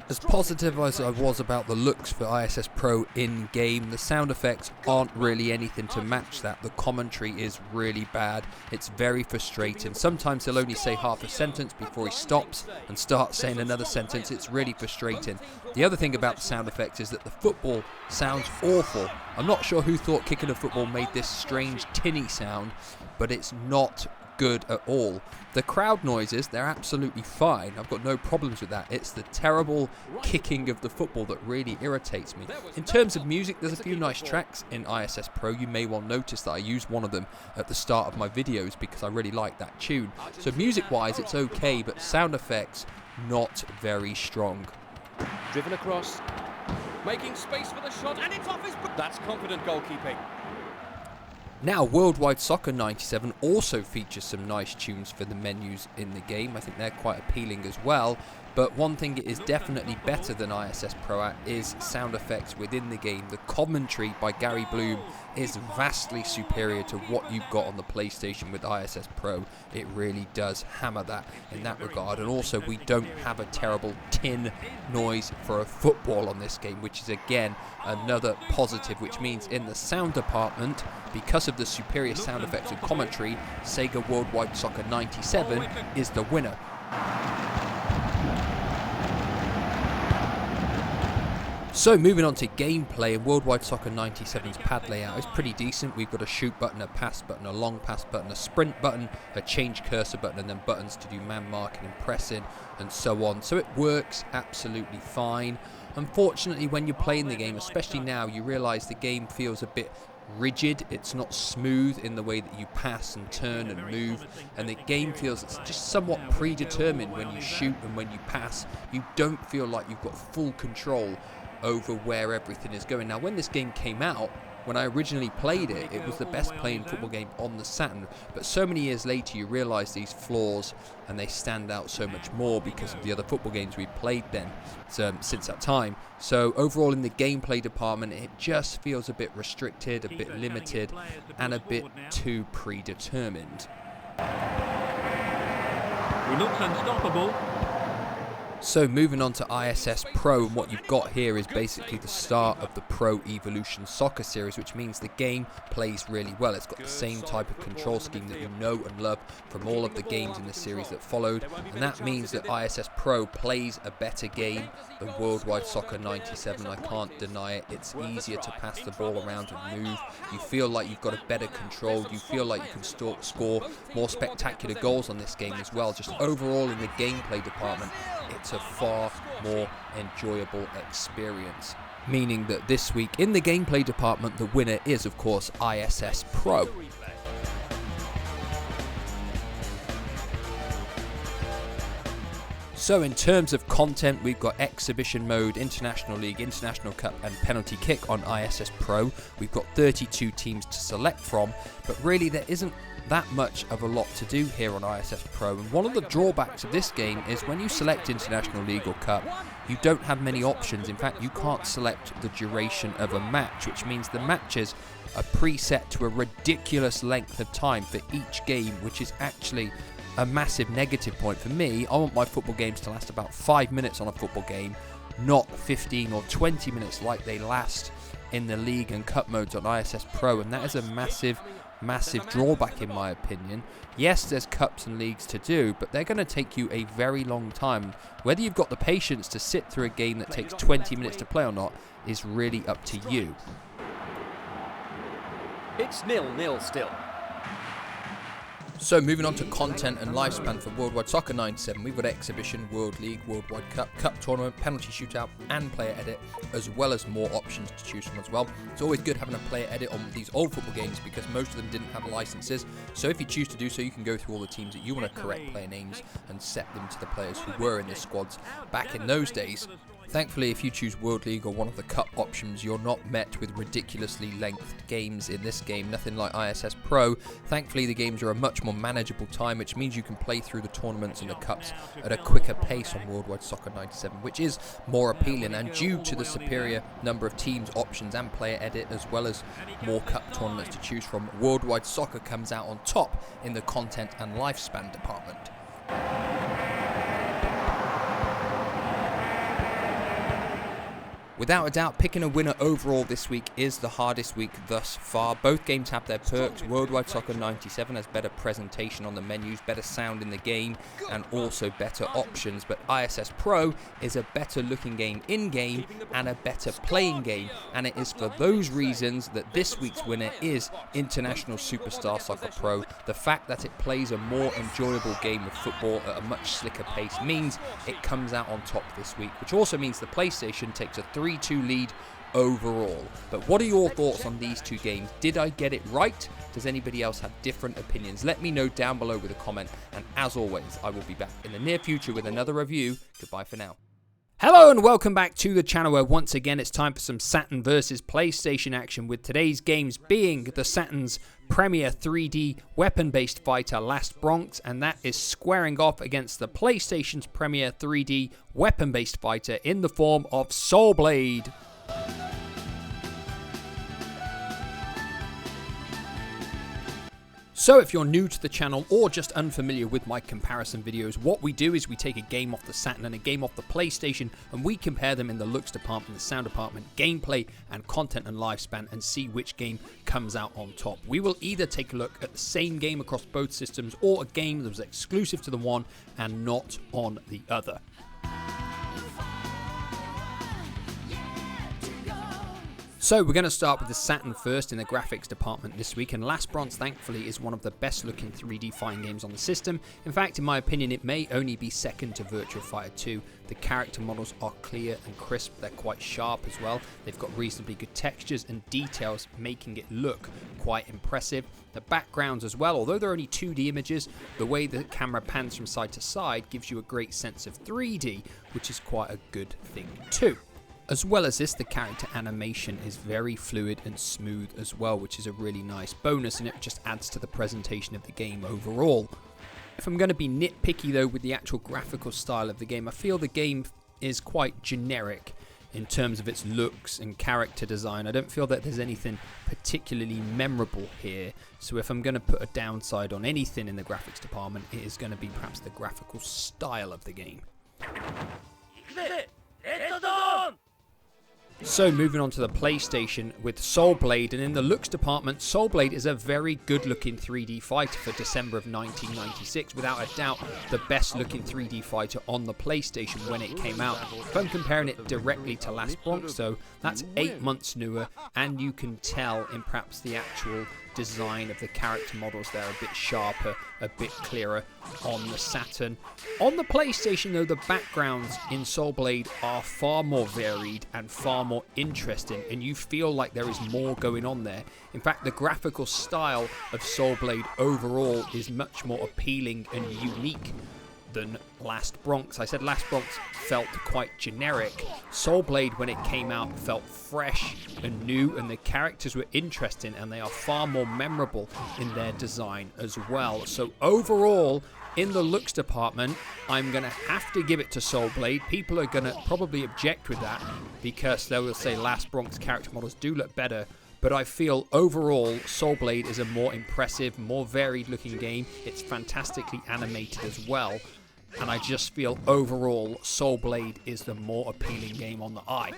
As positive as I was about the looks for ISS Pro in-game, the sound effects aren't really anything to match that. The commentary is really bad. It's very frustrating. Sometimes they'll only say half a sentence before he stops and starts saying another sentence. It's really frustrating. The other thing about the sound effects is that the football sounds awful. I'm not sure who thought kicking a football made this strange tinny sound, but it's not good at all. The crowd noises, they're absolutely fine. I've got no problems with that. It's the terrible kicking of the football that really irritates me. In terms of music, there's a few nice tracks in ISS Pro. You may well notice that I use one of them at the start of my videos because I really like that tune. So music-wise, it's okay, but sound effects, not very strong. Driven across, making space for the shot, and it's off his... That's confident goalkeeping. Now, Worldwide Soccer 97 also features some nice tunes for the menus in the game. I think they're quite appealing as well. But one thing it is definitely better than ISS Pro at is sound effects within the game. The commentary by Gary Bloom is vastly superior to what you've got on the PlayStation with ISS Pro. It really does hammer that in that regard. And also, we don't have a terrible tin noise for a football on this game, which is again another positive, which means in the sound department, because of the superior sound effects and commentary, Sega Worldwide Soccer 97 is the winner. So moving on to gameplay, and Worldwide Soccer 97's pad layout is pretty decent. We've got a shoot button, a pass button, a long pass button, a sprint button, a change cursor button, and then buttons to do man marking and pressing and so on. So it works absolutely fine. Unfortunately, when you're playing the game, especially now, you realise the game feels a bit rigid. It's not smooth in the way that you pass and turn and move, and the game feels it's just somewhat predetermined when you shoot and when you pass. You don't feel like you've got full control over where everything is going. Now, when this game came out, when I originally played it, it was the best playing football game on the Saturn, but so many years later you realise these flaws and they stand out so much more because of the other football games we played then, since that time. So overall in the gameplay department, it just feels a bit restricted, a bit limited, and a bit too predetermined. He looks unstoppable. So moving on to ISS Pro, and what you've got here is basically the start of the Pro Evolution Soccer series, which means the game plays really well. It's got the same type of control scheme that you know and love from all of the games in the series that followed, and that means that ISS Pro plays a better game than Worldwide Soccer 97. I can't deny it. It's easier to pass the ball around and move. You feel like you've got a better control. You feel like you can score more spectacular goals on this game as well. Just overall in the gameplay department, it's a far more enjoyable experience. Meaning that this week in the gameplay department, the winner is of course ISS Pro. So in terms of content, we've got Exhibition Mode, International League, International Cup and Penalty Kick on ISS Pro. We've got 32 teams to select from, but really there isn't that much of a lot to do here on ISS Pro. And one of the drawbacks of this game is when you select International League or Cup, you don't have many options. In fact, you can't select the duration of a match, which means the matches are preset to a ridiculous length of time for each game, which is actually a massive negative point for me. I want my football games to last about 5 minutes on a football game, not 15 or 20 minutes like they last in the league and cup modes on ISS Pro, and that is a massive drawback in my opinion. Yes, there's cups and leagues to do, but they're going to take you a very long time. Whether you've got the patience to sit through a game that takes 20 minutes to play or not is really up to you. It's 0-0 still. So moving on to content and lifespan for Worldwide Soccer 97, we've got Exhibition, World League, Worldwide Cup, Cup Tournament, Penalty Shootout and Player Edit, as well as more options to choose from as well. It's always good having a Player Edit on these old football games because most of them didn't have licenses, so if you choose to do so, you can go through all the teams that you want to correct player names and set them to the players who were in the squads back in those days. Thankfully, if you choose World League or one of the cup options, you're not met with ridiculously lengthed games in this game, nothing like ISS Pro. Thankfully, the games are a much more manageable time, which means you can play through the tournaments and the cups at a quicker pace on Worldwide Soccer 97, which is more appealing, and due to the superior number of teams, options and player edit, as well as more cup tournaments to choose from, Worldwide Soccer comes out on top in the content and lifespan department. Without a doubt, picking a winner overall this week is the hardest week thus far. Both games have their perks. Worldwide Soccer 97 has better presentation on the menus, better sound in the game, and also better options. But ISS Pro is a better looking game in-game and a better playing game. And it is for those reasons that this week's winner is International Superstar Soccer Pro. The fact that it plays a more enjoyable game of football at a much slicker pace means it comes out on top this week, which also means the PlayStation takes a 3-2 lead overall. But what are your thoughts on these two games? Did I get it right? Does anybody else have different opinions? Let me know down below with a comment, and as always, I will be back in the near future with another review. Goodbye for now. Hello and welcome back to the channel, where once again it's time for some Saturn versus PlayStation action, with today's games being the Saturn's premier 3D weapon-based fighter Last Bronx, and that is squaring off against the PlayStation's premier 3D weapon-based fighter in the form of Soul Blade. So if you're new to the channel or just unfamiliar with my comparison videos, what we do is we take a game off the Saturn and a game off the PlayStation, and we compare them in the looks department, the sound department, gameplay and content and lifespan, and see which game comes out on top. We will either take a look at the same game across both systems, or a game that was exclusive to the one and not on the other. So we're going to start with the Saturn first in the graphics department this week, and Last Bronx thankfully is one of the best looking 3D fighting games on the system. In fact, in my opinion, it may only be second to Virtua Fighter 2. The character models are clear and crisp, they're quite sharp as well. They've got reasonably good textures and details, making it look quite impressive. The backgrounds as well, although they're only 2D images, the way the camera pans from side to side gives you a great sense of 3D, which is quite a good thing too. As well as this, the character animation is very fluid and smooth as well, which is a really nice bonus, and it just adds to the presentation of the game overall. If I'm going to be nitpicky though with the actual graphical style of the game, I feel the game is quite generic in terms of its looks and character design. I don't feel that there's anything particularly memorable here, so if I'm going to put a downside on anything in the graphics department, it is going to be perhaps the graphical style of the game. So moving on to the PlayStation with Soul Blade, and in the looks department, Soul Blade is a very good looking 3D fighter for December of 1996, without a doubt the best looking 3D fighter on the PlayStation when it came out. If I'm comparing it directly to Last Bronx though, that's 8 months newer, and you can tell in perhaps the actual design of the character models they're a bit sharper, a bit clearer on the Saturn. On the PlayStation though, the backgrounds in Soul Blade are far more varied and far more interesting, and you feel like there is more going on there. In fact, the graphical style of Soul Blade overall is much more appealing and unique than Last Bronx. I said Last Bronx felt quite generic. Soul Blade, when it came out, felt fresh and new, and the characters were interesting, and they are far more memorable in their design as well. So overall, in the looks department, I'm going to have to give it to Soul Blade. People are going to probably object with that, because they will say Last Bronx character models do look better. But I feel overall Soul Blade is a more impressive, more varied looking game. It's fantastically animated as well. And I just feel overall Soul Blade is the more appealing game on the eye.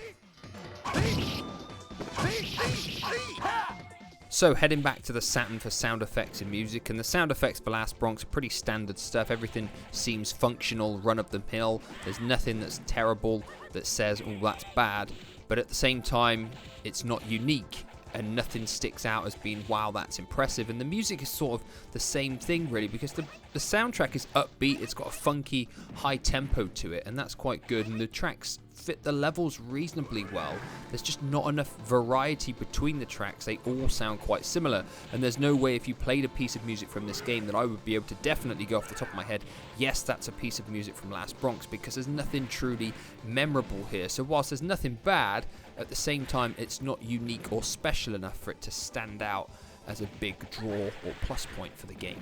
So heading back to the Saturn for sound effects and music, and the sound effects for Last Bronx are pretty standard stuff. Everything seems functional, run-of-the-mill. There's nothing that's terrible that says, oh, that's bad. But at the same time, it's not unique, and nothing sticks out as being, wow, that's impressive. And the music is sort of the same thing, really, because the soundtrack is upbeat. It's got a funky, high tempo to it, and that's quite good. And the tracks fit the levels reasonably well. There's just not enough variety between the tracks. They all sound quite similar, and there's no way if you played a piece of music from this game that I would be able to definitely go off the top of my head, yes, that's a piece of music from Last Bronx, because there's nothing truly memorable here. So whilst there's nothing bad, at the same time it's not unique or special enough for it to stand out as a big draw or plus point for the game.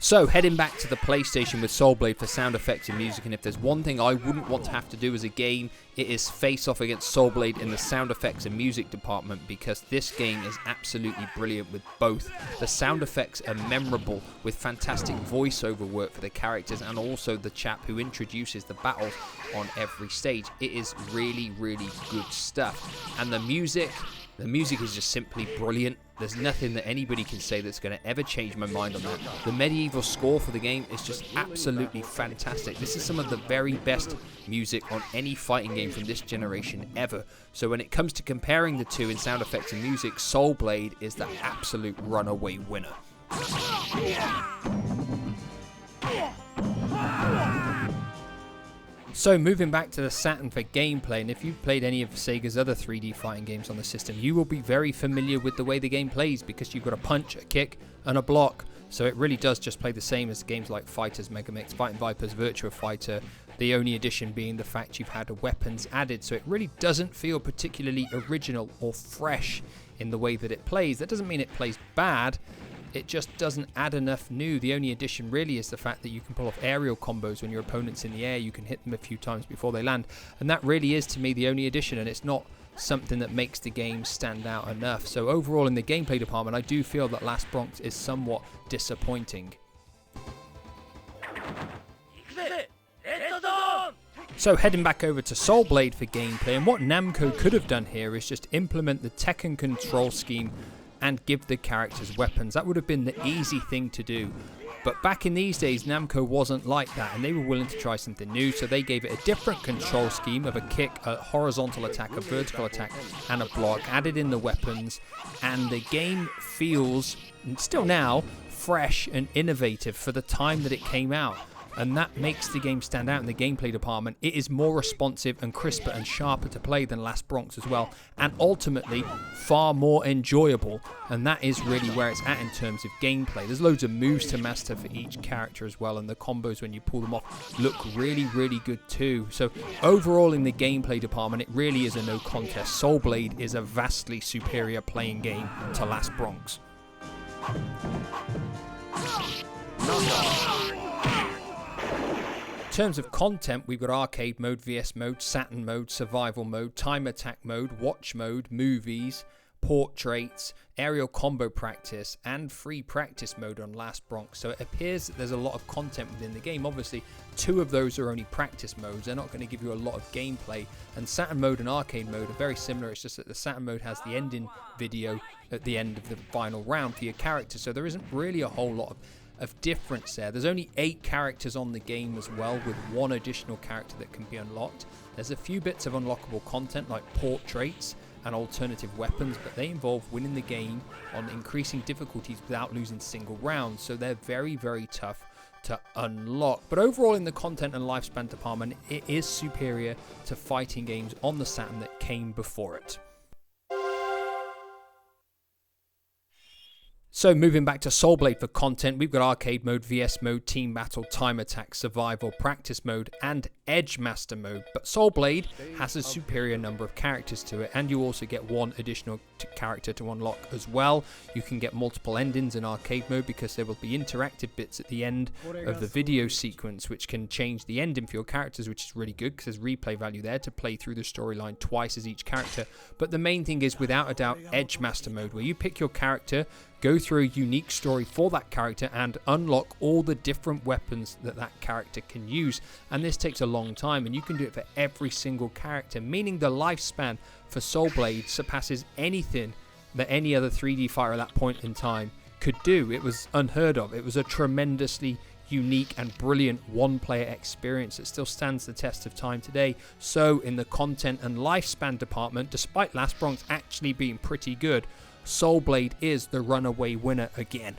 So, heading back to the PlayStation with Soul Blade for sound effects and music, and if there's one thing I wouldn't want to have to do as a game, it is face off against Soul Blade in the sound effects and music department, because this game is absolutely brilliant with both. The sound effects are memorable with fantastic voiceover work for the characters and also the chap who introduces the battles on every stage. It is really, really good stuff. And the music is just simply brilliant. There's nothing that anybody can say that's going to ever change my mind on that. The medieval score for the game is just absolutely fantastic. This is some of the very best music on any fighting game from this generation ever. So when it comes to comparing the two in sound effects and music, Soul Blade is the absolute runaway winner. So moving back to the Saturn for gameplay, and if you've played any of Sega's other 3D fighting games on the system, you will be very familiar with the way the game plays, because you've got a punch, a kick, and a block. So it really does just play the same as games like Fighters, Megamix, Fighting Vipers, Virtua Fighter, the only addition being the fact you've had weapons added. So it really doesn't feel particularly original or fresh in the way that it plays. That doesn't mean it plays bad. It just doesn't add enough new. The only addition really is the fact that you can pull off aerial combos when your opponent's in the air. You can hit them a few times before they land. And that really is, to me, the only addition. And it's not something that makes the game stand out enough. So overall, in the gameplay department, I do feel that Last Bronx is somewhat disappointing. So heading back over to Soul Blade for gameplay, and what Namco could have done here is just implement the Tekken control scheme and give the characters weapons. That would have been the easy thing to do. But back in these days, Namco wasn't like that, and they were willing to try something new, so they gave it a different control scheme of a kick, a horizontal attack, a vertical attack, and a block, added in the weapons, and the game feels, still now, fresh and innovative for the time that it came out. And that makes the game stand out in the gameplay department. It is more responsive and crisper and sharper to play than Last Bronx as well, and ultimately far more enjoyable. And that is really where it's at in terms of gameplay. There's loads of moves to master for each character as well, and the combos when you pull them off look really, really good too. So overall in the gameplay department, it really is a no contest. Soul Blade is a vastly superior playing game to Last Bronx. In terms of content, we've got arcade mode, VS mode, Saturn mode, survival mode, time attack mode, watch mode, movies, portraits, aerial combo practice, and free practice mode on Last Bronx. So it appears that there's a lot of content within the game. Obviously, 2 of those are only practice modes. They're not going to give you a lot of gameplay. And Saturn mode and arcade mode are very similar. It's just that the Saturn mode has the ending video at the end of the final round for your character. So there isn't really a whole lot of difference there. There's only 8 characters on the game as well, with 1 additional character that can be unlocked. There's a few bits of unlockable content like portraits and alternative weapons, but they involve winning the game on increasing difficulties without losing single rounds, so they're very, very tough to unlock. But overall in the content and lifespan department, it is superior to fighting games on the Saturn that came before it. So moving back to Soul Blade for content, we've got arcade mode, VS mode, team battle, time attack, survival, practice mode, and edge master mode. But Soul Blade has a superior number of characters to it, and you also get 1 additional character to unlock as well. You can get multiple endings in arcade mode because there will be interactive bits at the end of the video sequence which can change the ending for your characters, which is really good because there's replay value there to play through the storyline twice as each character. But the main thing is, without a doubt, edge master mode, where you pick your character, go through a unique story for that character, and unlock all the different weapons that that character can use. And this takes a long time, and you can do it for every single character, meaning the lifespan for Soul Blade surpasses anything that any other 3D fighter at that point in time could do. It was unheard of. It was a tremendously unique and brilliant one-player experience that still stands the test of time today. So in the content and lifespan department, despite Last Bronx actually being pretty good, Soul Blade is the runaway winner again.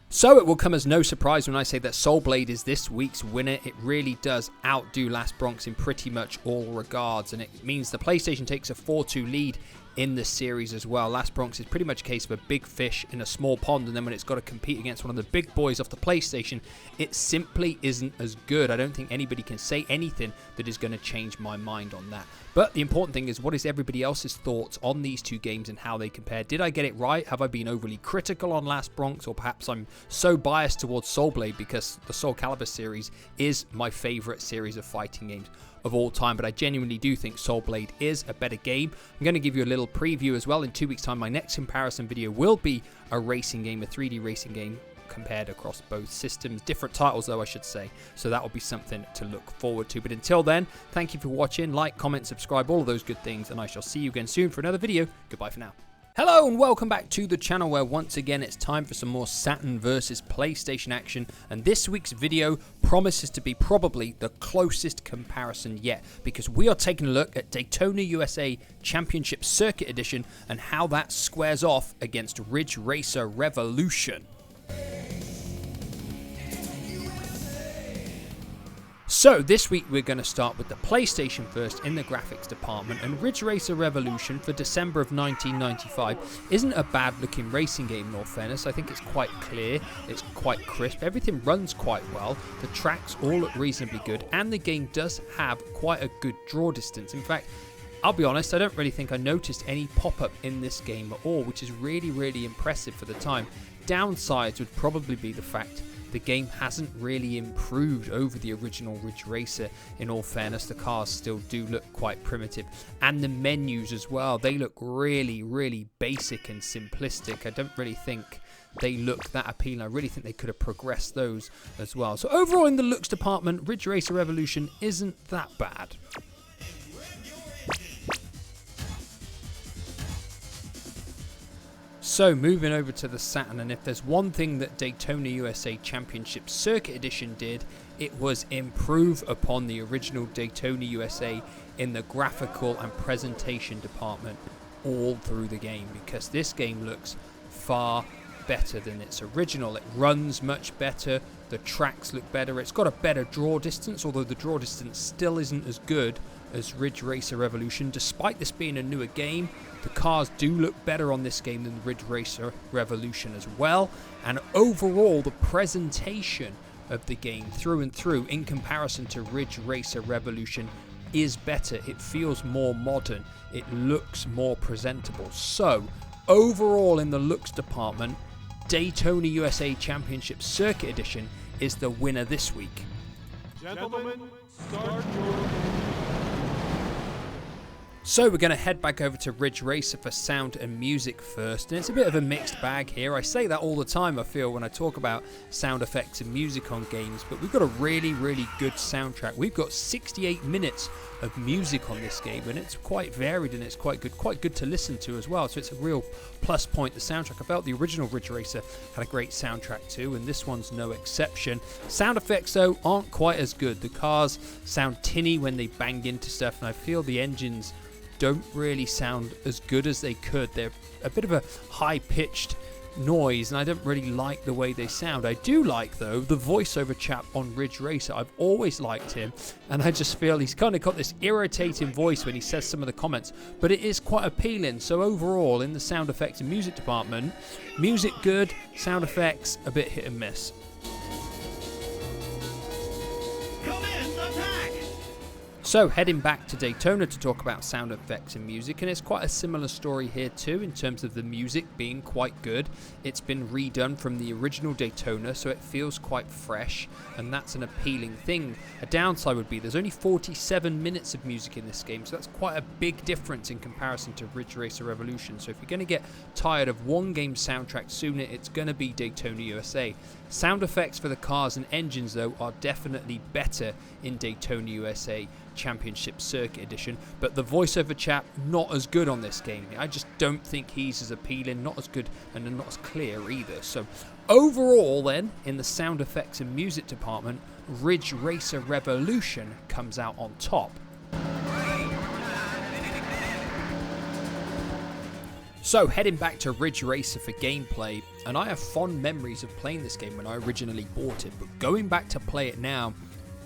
So it will come as no surprise when I say that Soul Blade is this week's winner. It really does outdo Last Bronx in pretty much all regards, and it means the PlayStation takes a 4-2 lead in the series as well. Last Bronx is pretty much a case of a big fish in a small pond, and then when it's got to compete against one of the big boys off the PlayStation, it simply isn't as good. I don't think anybody can say anything that is going to change my mind on that. But the important thing is, what is everybody else's thoughts on these two games and how they compare? Did I get it right? Have I been overly critical on Last Bronx, or perhaps I'm so biased towards Soul Blade because the Soul Calibur series is my favorite series of fighting games of all time? But I genuinely do think Soul Blade is a better game. I'm going to give you a little preview as well. In 2 weeks time, my next comparison video will be a racing game, a 3D racing game compared across both systems. Different titles though, I should say, so that will be something to look forward to. But until then, thank you for watching. Like, comment, subscribe, all of those good things, and I shall see you again soon for another video. Goodbye for now. Hello and welcome back to the channel, where once again it's time for some more Saturn versus PlayStation action, and this week's video promises to be probably the closest comparison yet, because we are taking a look at Daytona USA Championship Circuit Edition and how that squares off against Ridge Racer Revolution. So this week we're going to start with the PlayStation first in the graphics department, and Ridge Racer Revolution for December of 1995 isn't a bad looking racing game in all fairness. I think it's quite clear, it's quite crisp, everything runs quite well, the tracks all look reasonably good, and the game does have quite a good draw distance. In fact, I'll be honest, I don't really think I noticed any pop-up in this game at all, which is really impressive for the time. Downsides would probably be the fact the game hasn't really improved over the original Ridge Racer. In all fairness, the cars still do look quite primitive, and the menus as well, they look really basic and simplistic. I don't really think they look that appealing. I really think they could have progressed those as well. So overall in the looks department, Ridge Racer Revolution isn't that bad. So moving over to the Saturn, and if there's one thing that Daytona USA Championship Circuit Edition did, it was improve upon the original Daytona USA in the graphical and presentation department all through the game, because this game looks far better than its original. It runs much better, the tracks look better, it's got a better draw distance, although the draw distance still isn't as good as Ridge Racer Revolution. Despite this being a newer game, the cars do look better on this game than the Ridge Racer Revolution as well, and overall the presentation of the game through and through in comparison to Ridge Racer Revolution is better. It feels more modern, it looks more presentable. So overall in the looks department, Daytona USA Championship Circuit Edition is the winner this week. Gentlemen, start your... So we're going to head back over to Ridge Racer for sound and music first, and it's a bit of a mixed bag here. I say that all the time, I feel, when I talk about sound effects and music on games, but we've got a really good soundtrack. We've got 68 minutes of music on this game, and it's quite varied and it's quite good to listen to as well, so it's a real plus point, the soundtrack. I felt the original Ridge Racer had a great soundtrack too, and this one's no exception. Sound effects though aren't quite as good. The cars sound tinny when they bang into stuff, and I feel the engines don't really sound as good as they could. They're a bit of a high-pitched noise, and I don't really like the way they sound. I do like, though, the voiceover chap on Ridge Racer. I've always liked him, and I just feel he's kind of got this irritating voice when he says some of the comments, but it is quite appealing. So overall, in the sound effects and music department, music good, sound effects a bit hit and miss. So heading back to Daytona to talk about sound effects and music, and it's quite a similar story here too in terms of the music being quite good. It's been redone from the original Daytona, so it feels quite fresh, and that's an appealing thing. A downside would be there's only 47 minutes of music in this game, so that's quite a big difference in comparison to Ridge Racer Revolution. So if you're going to get tired of one game's soundtrack sooner, it's going to be Daytona USA. Sound effects for the cars and engines though are definitely better in Daytona USA Championship Circuit Edition, but the voiceover chap not as good on this game. I just don't think he's as appealing, not as good, and not as clear either. So overall then, in the sound effects and music department, Ridge Racer Revolution comes out on top. So heading back to Ridge Racer for gameplay, and I have fond memories of playing this game when I originally bought it, but going back to play it now,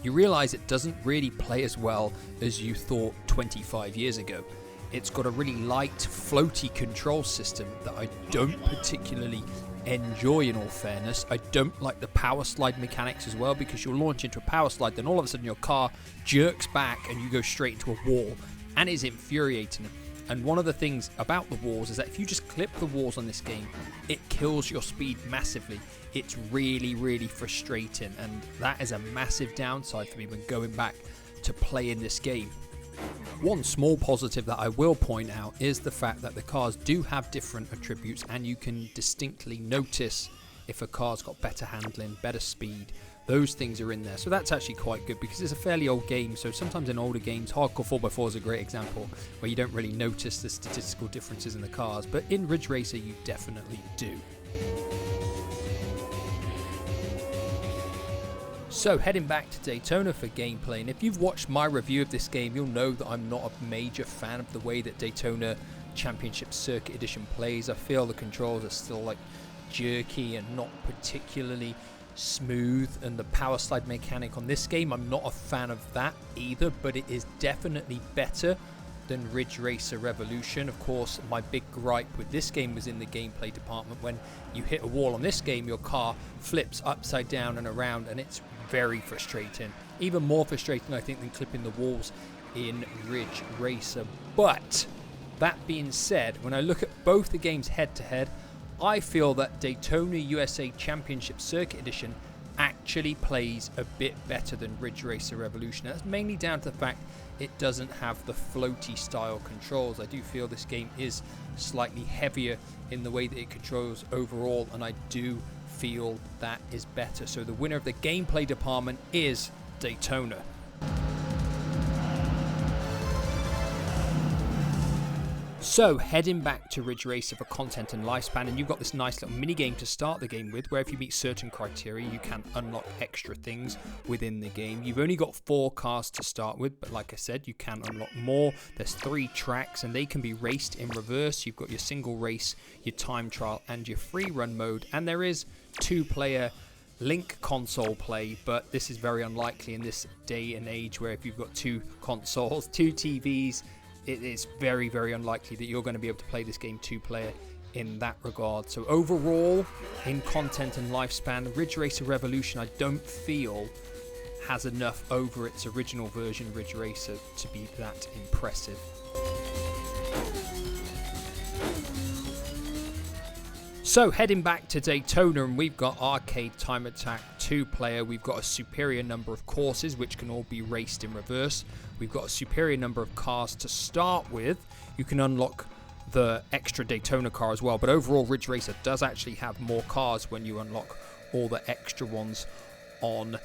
you realise it doesn't really play as well as you thought 25 years ago. It's got a really light, floaty control system that I don't particularly enjoy, in all fairness. I don't like the power slide mechanics as well, because you'll launch into a power slide, then all of a sudden your car jerks back and you go straight into a wall, and it's infuriating. And one of the things about the walls is that if you just clip the walls on this game, it kills your speed massively. It's really, really frustrating, and that is a massive downside for me when going back to play in this game. One small positive that I will point out is the fact that the cars do have different attributes, and you can distinctly notice if a car's got better handling, better speed. Those things are in there, so that's actually quite good, because it's a fairly old game. So sometimes in older games, Hardcore 4x4 is a great example where you don't really notice the statistical differences in the cars, but in Ridge Racer you definitely do. So heading back to Daytona for gameplay, and if you've watched my review of this game, you'll know that I'm not a major fan of the way that Daytona Championship Circuit Edition plays. I feel the controls are still like jerky and not particularly smooth, and the power slide mechanic on this game, I'm not a fan of that either, but it is definitely better than Ridge Racer Revolution. Of course, my big gripe with this game was in the gameplay department. When you hit a wall on this game, your car flips upside down and around, and it's very frustrating. Even more frustrating, I think, than clipping the walls in Ridge Racer. But that being said, when I look at both the games head to head, I feel that Daytona USA Championship Circuit Edition actually plays a bit better than Ridge Racer Revolution. That's mainly down to the fact it doesn't have the floaty style controls. I do feel this game is slightly heavier in the way that it controls overall, and I do feel that is better. So the winner of the gameplay department is Daytona. So heading back to Ridge Racer for content and lifespan, and you've got this nice little mini game to start the game with, where if you meet certain criteria you can unlock extra things within the game. You've only got 4 cars to start with, but like I said, you can unlock more. There's 3 tracks, and they can be raced in reverse. You've got your single race, your time trial, and your free run mode, and there is 2-player link console play, but this is very unlikely in this day and age, where if you've got 2 consoles, 2 TVs, it is very, very unlikely that you're going to be able to play this game 2-player in that regard. So overall, in content and lifespan, Ridge Racer Revolution I don't feel has enough over its original version, Ridge Racer, to be that impressive. So heading back to Daytona, and we've got Arcade Time Attack 2-player. We've got a superior number of courses which can all be raced in reverse. We've got a superior number of cars to start with. You can unlock the extra Daytona car as well, but overall Ridge Racer does actually have more cars when you unlock all the extra ones on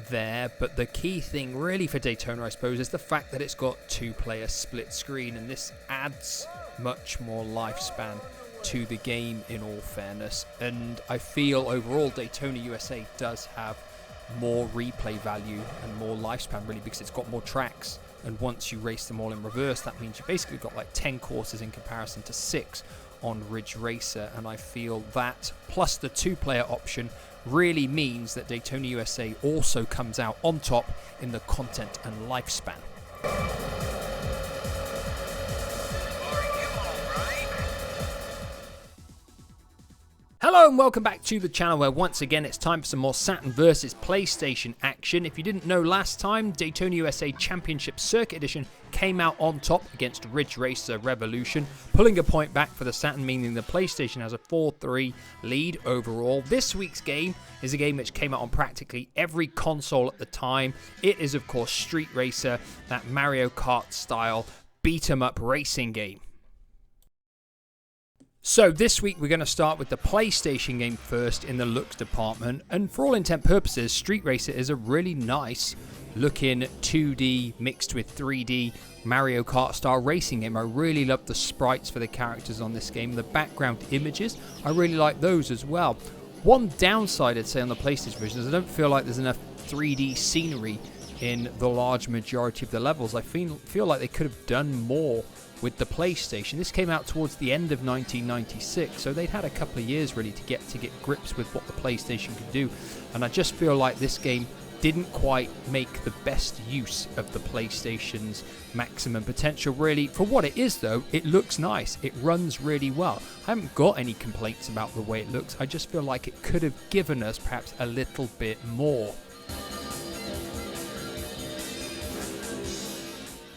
there. But the key thing really for Daytona, I suppose, is the fact that it's got 2-player split screen, and this adds much more lifespan to the game, in all fairness. And I feel overall Daytona USA does have more replay value and more lifespan, really, because it's got more tracks, and once you race them all in reverse, that means you basically got like 10 courses in comparison to 6 on Ridge Racer. And I feel that plus the 2-player option really means that Daytona USA also comes out on top in the content and lifespan. Hello and welcome back to the channel, where once again it's time for some more Saturn versus PlayStation action. If you didn't know, last time Daytona USA Championship Circuit Edition came out on top against Ridge Racer Revolution, pulling a point back for the Saturn, meaning the PlayStation has a 4-3 lead overall. This week's game is a game which came out on practically every console at the time. It is of course Street Racer, that Mario Kart style beat-em-up racing game. So this week we're going to start with the PlayStation game first in the looks department, and for all intent purposes Street Racer is a really nice looking 2D mixed with 3D Mario Kart style racing game. I really love the sprites for the characters on this game. The background images, I really like those as well. One downside I'd say on the PlayStation version is I don't feel like there's enough 3D scenery in the large majority of the levels. I feel like they could have done more with the PlayStation. This came out towards the end of 1996, so they'd had a couple of years really to get grips with what the PlayStation could do, and I just feel like this game didn't quite make the best use of the PlayStation's maximum potential. Really, for what it is though, it looks nice, it runs really well. I haven't got any complaints about the way it looks. I just feel like it could have given us perhaps a little bit more.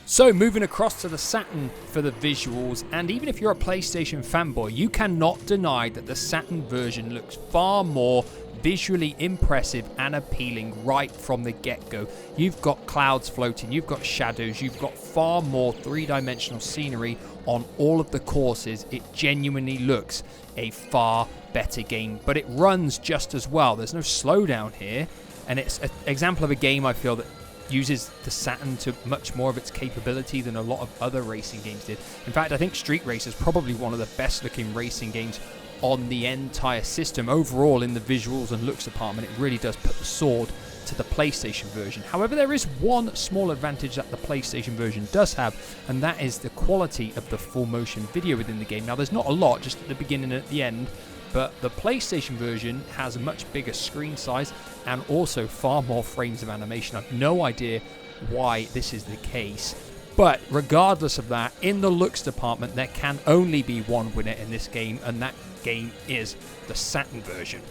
So moving across to the Saturn for the visuals, and even if you're a PlayStation fanboy, you cannot deny that the Saturn version looks far more visually impressive and appealing right from the get-go. You've got clouds floating, you've got shadows, you've got far more three-dimensional scenery on all of the courses. It genuinely looks a far better game, but it runs just as well. There's no slowdown here, and it's an example of a game I feel that uses the Saturn to much more of its capability than a lot of other racing games did. In fact, I think Street Racer is probably one of the best looking racing games on the entire system. Overall, in the visuals and looks department, it really does put the sword to the PlayStation version. However, there is one small advantage that the PlayStation version does have, and that is the quality of the full motion video within the game. Now, there's not a lot, just at the beginning and at the end, but the PlayStation version has a much bigger screen size and also far more frames of animation. I've no idea why this is the case. But regardless of that, in the looks department, there can only be one winner in this game, and that game is the Saturn version.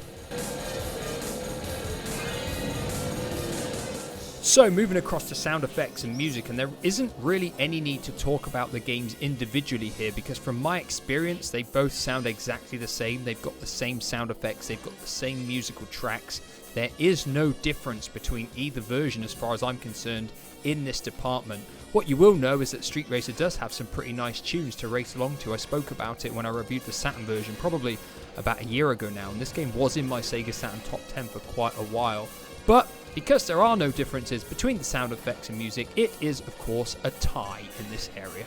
So moving across to sound effects and music, and there isn't really any need to talk about the games individually here, because from my experience they both sound exactly the same. They've got the same sound effects, they've got the same musical tracks. There is no difference between either version as far as I'm concerned in this department. What you will know is that Street Racer does have some pretty nice tunes to race along to. I spoke about it when I reviewed the Saturn version probably about a year ago now, and this game was in my Sega Saturn top 10 for quite a while. But because there are no differences between the sound effects and music, it is of course a tie in this area.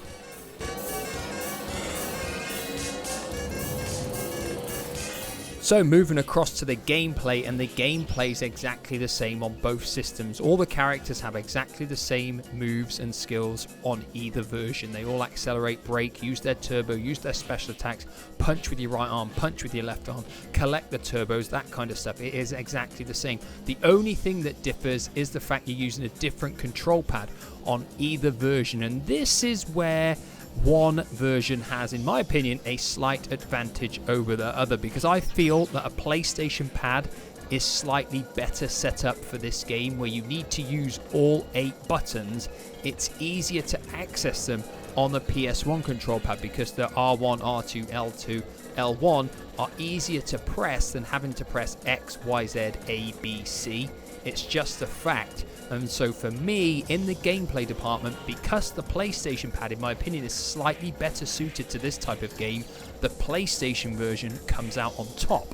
So moving across to the gameplay, and the gameplay is exactly the same on both systems. All the characters have exactly the same moves and skills on either version. They all accelerate, brake, use their turbo, use their special attacks, punch with your right arm, punch with your left arm, collect the turbos, that kind of stuff. It is exactly the same. The only thing that differs is the fact you're using a different control pad on either version, and this is where one version has, in my opinion, a slight advantage over the other, because I feel that a PlayStation pad is slightly better set up for this game, where you need to use all 8 buttons. It's easier to access them on the PS1 control pad because the R1, R2, L2, L1 are easier to press than having to press X, Y, Z, A, B, C. It's just a fact. And so for me, in the gameplay department, because the PlayStation pad, in my opinion, is slightly better suited to this type of game, the PlayStation version comes out on top.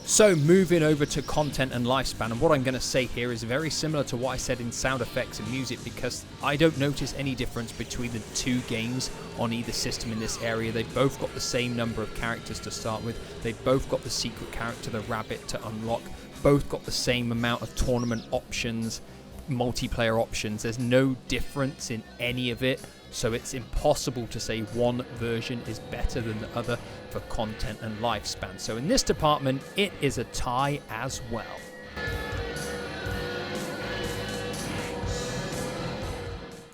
So moving over to content and lifespan, and what I'm going to say here is very similar to what I said in sound effects and music, because I don't notice any difference between the two games on either system in this area. They've both got the same number of characters to start with. They've both got the secret character, the rabbit, to unlock. Both got the same amount of tournament options, multiplayer options. There's no difference in any of it. So it's impossible to say one version is better than the other for content and lifespan. So in this department, it is a tie as well.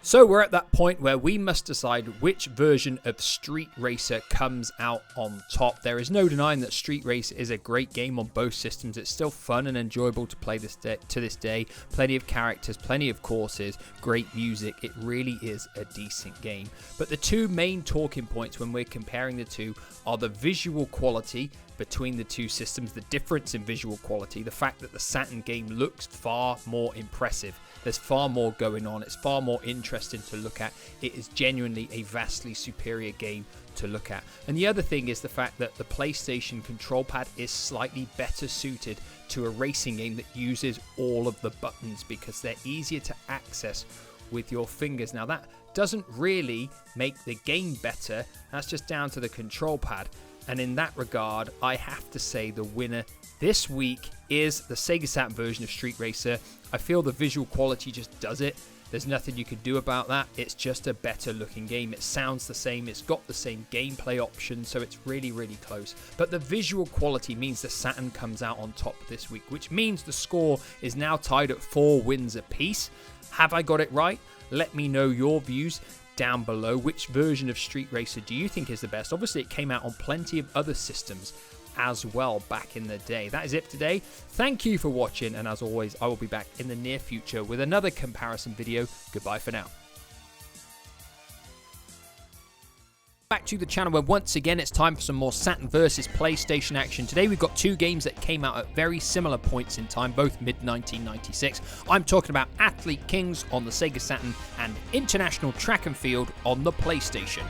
So we're at that point where we must decide which version of Street Racer comes out on top. There is no denying that Street Racer is a great game on both systems. It's still fun and enjoyable to play to this day. Plenty of characters, plenty of courses, great music. It really is a decent game. But the two main talking points when we're comparing the two are the visual quality between the two systems, the difference in visual quality, the fact that the Saturn game looks far more impressive. There's far more going on. It's far more interesting to look at. It is genuinely a vastly superior game to look at. And the other thing is the fact that the PlayStation control pad is slightly better suited to a racing game that uses all of the buttons because they're easier to access with your fingers. Now that doesn't really make the game better. That's just down to the control pad. And in that regard, I have to say the winner this week is the Sega Saturn version of Street Racer. I feel the visual quality just does it. There's nothing you can do about that. It's just a better looking game. It sounds the same. It's got the same gameplay options, so it's really, really close. But the visual quality means the Saturn comes out on top this week, which means the score is now tied at 4 wins apiece. Have I got it right? Let me know your views down below. Which version of Street Racer do you think is the best? Obviously, it came out on plenty of other systems as well back in the day. That is it for today. Thank you for watching, and as always, I will be back in the near future with another comparison video. Goodbye for now. Back to the channel where once again it's time for some more Saturn versus PlayStation action. Today we've got 2 games that came out at very similar points in time, both mid-1996. I'm talking about Athlete Kings on the Sega Saturn and International Track and Field on the PlayStation.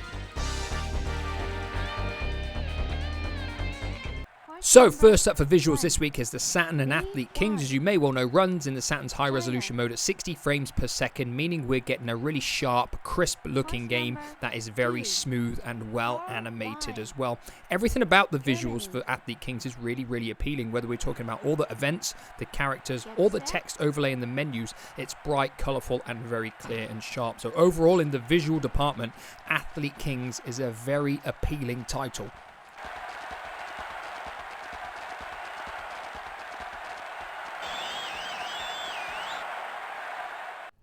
So first up for visuals this week is the Saturn and Athlete Kings. As you may well know, runs in the Saturn's high resolution mode at 60 frames per second, meaning we're getting a really sharp, crisp looking game that is very smooth and well animated as well. Everything about the visuals for Athlete Kings is really, really appealing, whether we're talking about all the events, the characters, or the text overlay in the menus. It's bright, colourful, and very clear and sharp. So overall in the visual department, Athlete Kings is a very appealing title.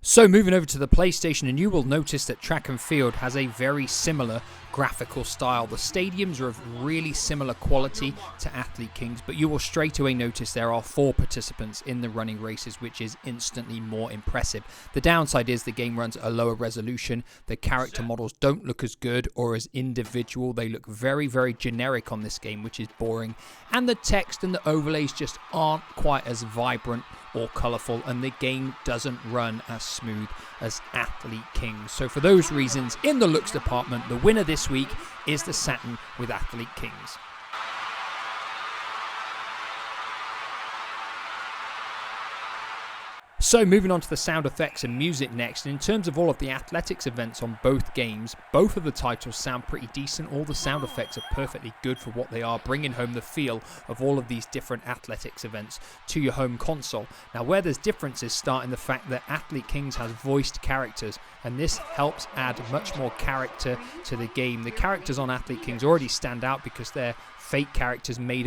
So moving over to the PlayStation, and you will notice that Track and Field has a very similar graphical style. The stadiums are of really similar quality to Athlete Kings, but you will straight away notice there are 4 participants in the running races, which is instantly more impressive. The downside is the game runs at a lower resolution. The character models don't look as good or as individual. They look very, very generic on this game, which is boring. And the text and the overlays just aren't quite as vibrant or colourful, and the game doesn't run as smooth as Athlete Kings. So for those reasons, in the looks department, the winner this week is the Saturn with Athlete Kings. So moving on to the sound effects and music next, and in terms of all of the athletics events on both games, both of the titles sound pretty decent. All the sound effects are perfectly good for what they are, bringing home the feel of all of these different athletics events to your home console. Now where there's differences start in the fact that Athlete Kings has voiced characters, and this helps add much more character to the game. The characters on Athlete Kings already stand out because they're fake characters made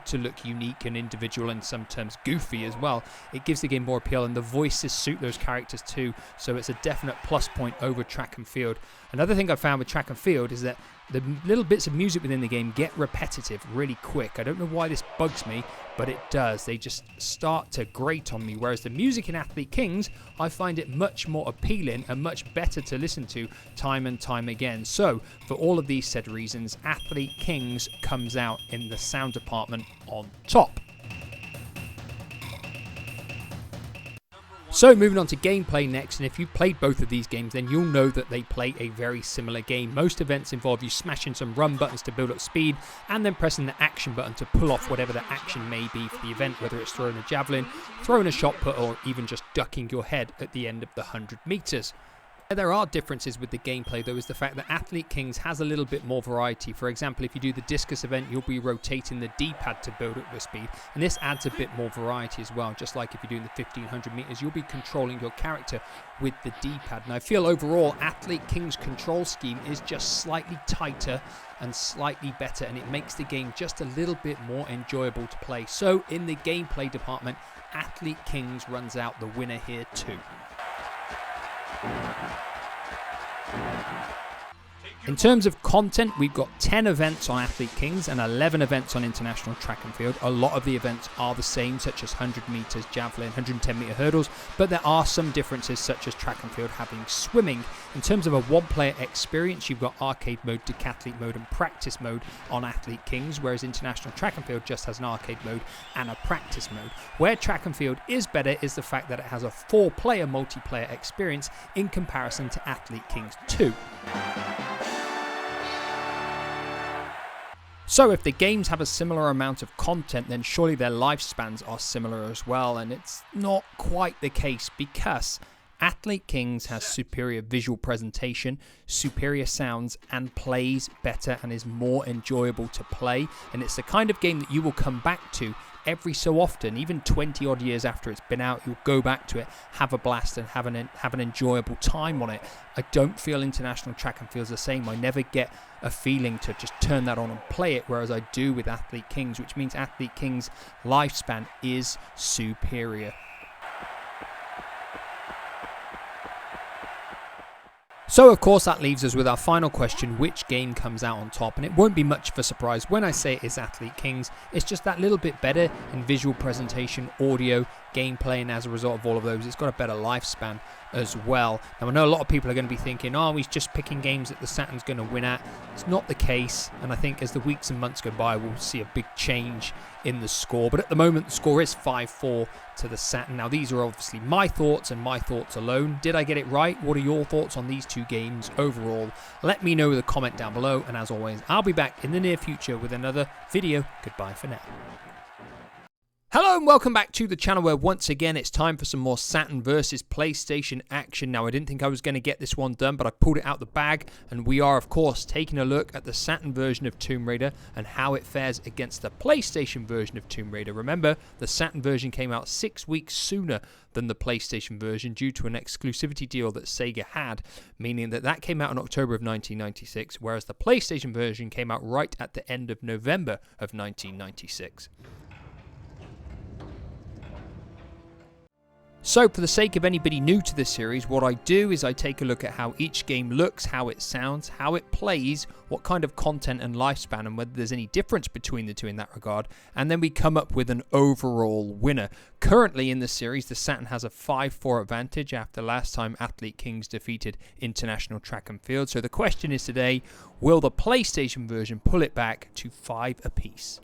to look unique and individual, and in some terms goofy as well. It gives the game more appeal, and the voices suit those characters too, so it's a definite plus point over Track and Field. Another thing I found with Track and Field is that the little bits of music within the game get repetitive really quick. I don't know why this bugs me, but it does. They just start to grate on me, whereas the music in Athlete Kings, I find it much more appealing and much better to listen to time and time again. So for all of these said reasons, Athlete Kings comes out in the sound department on top. So moving on to gameplay next, and if you've played both of these games, then you'll know that they play a very similar game. Most events involve you smashing some run buttons to build up speed, and then pressing the action button to pull off whatever the action may be for the event, whether it's throwing a javelin, throwing a shot put, or even just ducking your head at the end of the 100 meters. There are differences with the gameplay though, is the fact that Athlete Kings has a little bit more variety. For example, if you do the discus event, you'll be rotating the D-pad to build up your speed, and this adds a bit more variety as well. Just like if you're doing the 1500 meters, you'll be controlling your character with the D-pad. And I feel overall Athlete Kings control scheme is just slightly tighter and slightly better, and it makes the game just a little bit more enjoyable to play. So in the gameplay department, Athlete Kings runs out the winner here too. In terms of content, we've got 10 events on Athlete Kings and 11 events on International Track and Field. A lot of the events are the same, such as 100 meters javelin, 110 meter hurdles, but there are some differences, such as Track and Field having swimming. In terms of a one-player experience, you've got arcade mode, decathlete mode, and practice mode on Athlete Kings, whereas International Track and Field just has an arcade mode and a practice mode. Where Track and Field is better is the fact that it has a 4-player multiplayer experience in comparison to Athlete Kings 2. So if the games have a similar amount of content, then surely their lifespans are similar as well, and it's not quite the case because Athlete Kings has superior visual presentation, superior sounds, and plays better and is more enjoyable to play. And it's the kind of game that you will come back to every so often, even 20 odd years after it's been out. You'll go back to it, have a blast, and have an enjoyable time on it. I don't feel International Track and Field's the same. I never get a feeling to just turn that on and play it, whereas I do with Athlete Kings, which means Athlete Kings' lifespan is superior. So of course that leaves us with our final question: which game comes out on top? And it won't be much of a surprise when I say it is Athlete Kings. It's just that little bit better in visual presentation, audio, gameplay, and as a result of all of those, it's got a better lifespan as well. Now I know a lot of people are going to be thinking, oh, he's just picking games that the Saturn's going to win at. It's not the case, and I think as the weeks and months go by, we'll see a big change in the score. But at the moment, the score is 5-4 to the Saturn. Now these are obviously my thoughts and my thoughts alone. Did I get it right? What are your thoughts on these two games overall? Let me know with a comment down below, and as always, I'll be back in the near future with another video. Goodbye for now. Hello and welcome back to the channel, where once again it's time for some more Saturn versus PlayStation action. Now I didn't think I was going to get this one done, but I pulled it out the bag, and we are of course taking a look at the Saturn version of Tomb Raider and how it fares against the PlayStation version of Tomb Raider. Remember, the Saturn version came out 6 weeks sooner than the PlayStation version due to an exclusivity deal that Sega had, meaning that came out in October of 1996, whereas the PlayStation version came out right at the end of November of 1996. So for the sake of anybody new to this series, what I do is I take a look at how each game looks, how it sounds, how it plays, what kind of content and lifespan, and whether there's any difference between the two in that regard, and then we come up with an overall winner. Currently in the series, the Saturn has a 5-4 advantage after last time Athlete Kings defeated International Track and Field. So the question is today, will the PlayStation version pull it back to 5 apiece?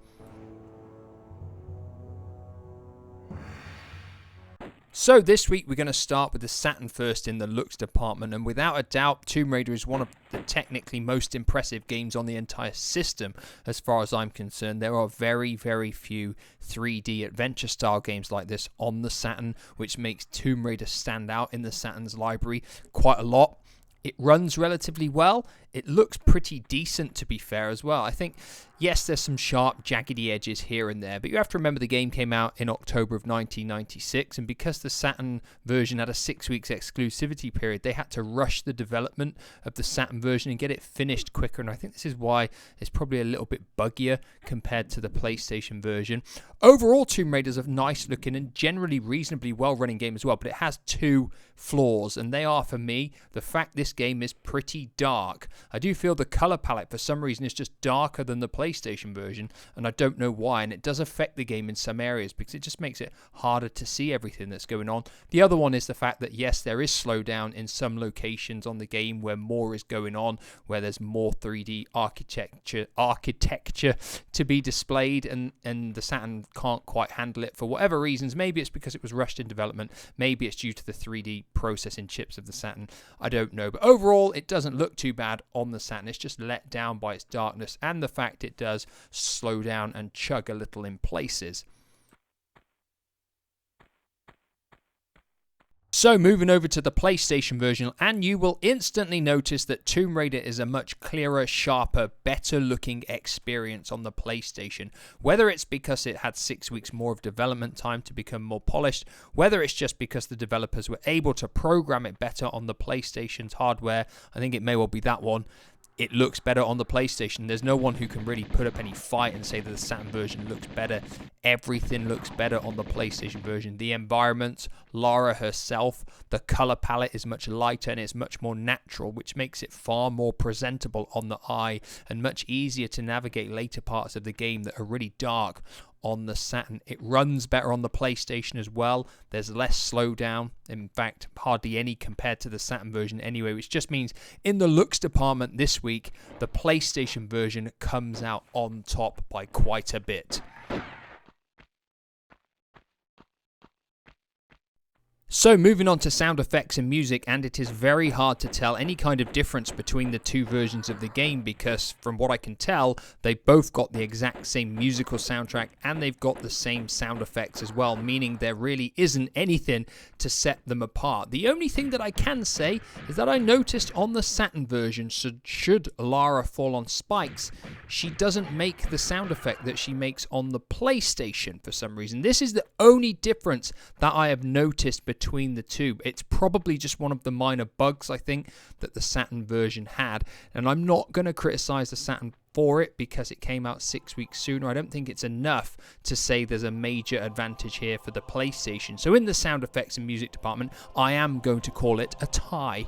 So this week we're going to start with the Saturn first in the looks department, and without a doubt Tomb Raider is one of the technically most impressive games on the entire system as far as I'm concerned. There are very, very few 3D adventure style games like this on the Saturn, which makes Tomb Raider stand out in the Saturn's library quite a lot. It runs relatively well. It looks pretty decent, to be fair, as well. I think, yes, there's some sharp, jaggedy edges here and there, but you have to remember the game came out in October of 1996, and because the Saturn version had a 6 weeks exclusivity period, they had to rush the development of the Saturn version and get it finished quicker, and I think this is why it's probably a little bit buggier compared to the PlayStation version. Overall, Tomb Raider is a nice looking and generally reasonably well running game as well, but it has two flaws, and they are, for me, the fact this game is pretty dark. I do feel the color palette for some reason is just darker than the PlayStation version, and I don't know why, and it does affect the game in some areas because it just makes it harder to see everything that's going on. The other one is the fact that yes, there is slowdown in some locations on the game where more is going on, where there's more 3D architecture to be displayed, and the Saturn can't quite handle it for whatever reasons. Maybe it's because it was rushed in development, maybe it's due to the 3D processing chips of the Saturn, I don't know, but overall it doesn't look too bad on the Saturn. It's just let down by its darkness and the fact it does slow down and chug a little in places. So moving over to the PlayStation version, and you will instantly notice that Tomb Raider is a much clearer, sharper, better looking experience on the PlayStation. Whether it's because it had 6 weeks more of development time to become more polished, whether it's just because the developers were able to program it better on the PlayStation's hardware, I think it may well be that one. It looks better on the PlayStation. There's no one who can really put up any fight and say that the Saturn version looks better. Everything looks better on the PlayStation version. The environments, Lara herself, the color palette is much lighter and it's much more natural, which makes it far more presentable on the eye and much easier to navigate later parts of the game that are really dark on the Saturn. It runs better on the PlayStation as well. There's less slowdown, in fact hardly any compared to the Saturn version anyway, which just means in the looks department this week the PlayStation version comes out on top by quite a bit. So moving on to sound effects and music, and it is very hard to tell any kind of difference between the two versions of the game because from what I can tell, they've both got the exact same musical soundtrack and they've got the same sound effects as well, meaning there really isn't anything to set them apart. The only thing that I can say is that I noticed on the Saturn version, should Lara fall on spikes, she doesn't make the sound effect that she makes on the PlayStation for some reason. This is the only difference that I have noticed between the two. It's probably just one of the minor bugs I think that the Saturn version had, and I'm not going to criticize the Saturn for it because it came out 6 weeks sooner. I don't think it's enough to say there's a major advantage here for the PlayStation. So in the sound effects and music department, I am going to call it a tie.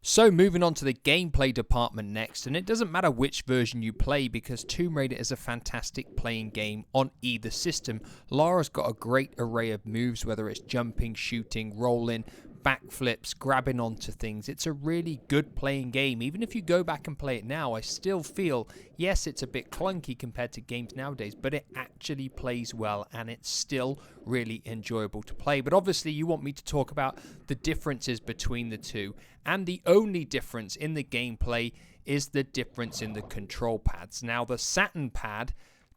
So moving on to the gameplay department next, and it doesn't matter which version you play because Tomb Raider is a fantastic playing game on either system. Lara's got a great array of moves, whether it's jumping, shooting, rolling, backflips, grabbing onto things. It's a really good playing game. Even if you go back and play it now, I still feel, yes, it's a bit clunky compared to games nowadays, but it actually plays well and it's still really enjoyable to play. But obviously you want me to talk about the differences between the two, and the only difference in the gameplay is the difference in the control pads. Now the Saturn pad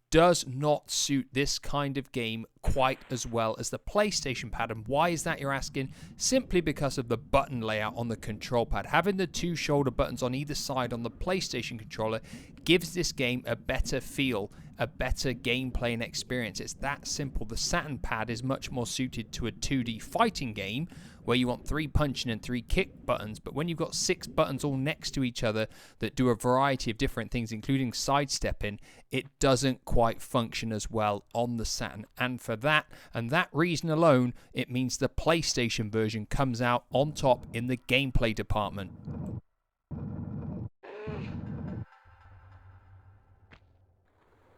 does not suit this kind of game quite as well as the PlayStation pad. And why is that, you're asking? Simply because of the button layout on the control pad. Having the two shoulder buttons on either side on the PlayStation controller gives this game a better feel, a better gameplay and experience. It's that simple. The Saturn pad is much more suited to a 2D fighting game where you want 3 punching and 3 kick buttons, but when you've got 6 buttons all next to each other that do a variety of different things, including sidestepping, it doesn't quite function as well on the Saturn. And for that, and that reason alone, it means the PlayStation version comes out on top in the gameplay department.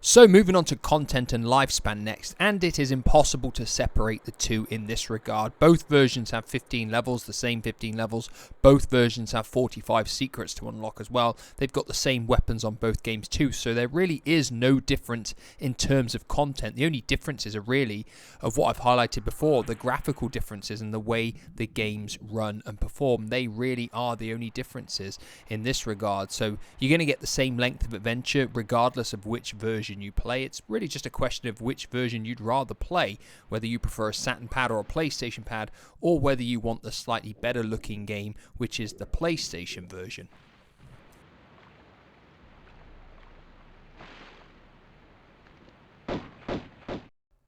So moving on to content and lifespan next, and it is impossible to separate the two in this regard. Both versions have 15 levels, the same 15 levels. Both versions have 45 secrets to unlock as well. They've got the same weapons on both games too, so there really is no difference in terms of content. The only differences are really of what I've highlighted before, the graphical differences and the way the games run and perform. They really are the only differences in this regard. So you're going to get the same length of adventure regardless of which version you play. It's really just a question of which version you'd rather play, whether you prefer a Saturn pad or a PlayStation pad, or whether you want the slightly better looking game, which is the PlayStation version.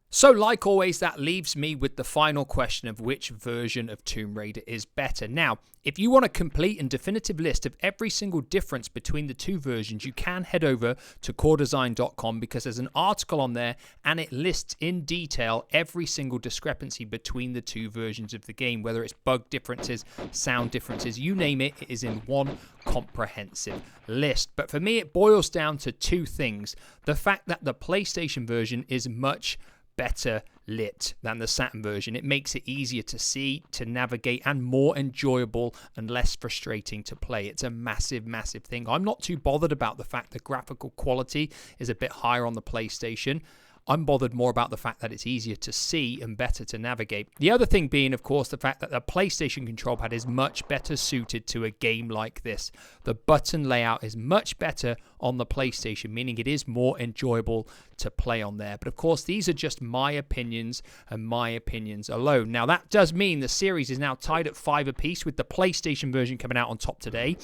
So like always, that leaves me with the final question of which version of Tomb Raider is better. Now, if you want a complete and definitive list of every single difference between the two versions, you can head over to coredesign.com because there's an article on there and it lists in detail every single discrepancy between the two versions of the game, whether it's bug differences, sound differences, you name it, it is in one comprehensive list. But for me, it boils down to two things. The fact that the PlayStation version is much better lit than the Saturn version. It makes it easier to see, to navigate, and more enjoyable and less frustrating to play. It's a massive thing. I'm not too bothered about the fact that graphical quality is a bit higher on the PlayStation. I'm bothered more about the fact that it's easier to see and better to navigate. The other thing being, of course, the fact that the PlayStation control pad is much better suited to a game like this. The button layout is much better on the PlayStation, meaning it is more enjoyable to play on there. But of course, these are just my opinions and my opinions alone. Now, that does mean the series is now tied at 5 apiece, with the PlayStation version coming out on top today.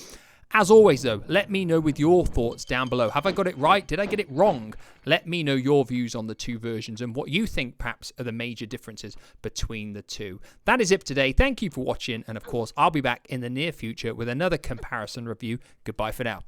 As always, though, let me know with your thoughts down below. Have I got it right? Did I get it wrong? Let me know your views on the two versions and what you think perhaps are the major differences between the two. That is it for today. Thank you for watching. And of course, I'll be back in the near future with another comparison review. Goodbye for now.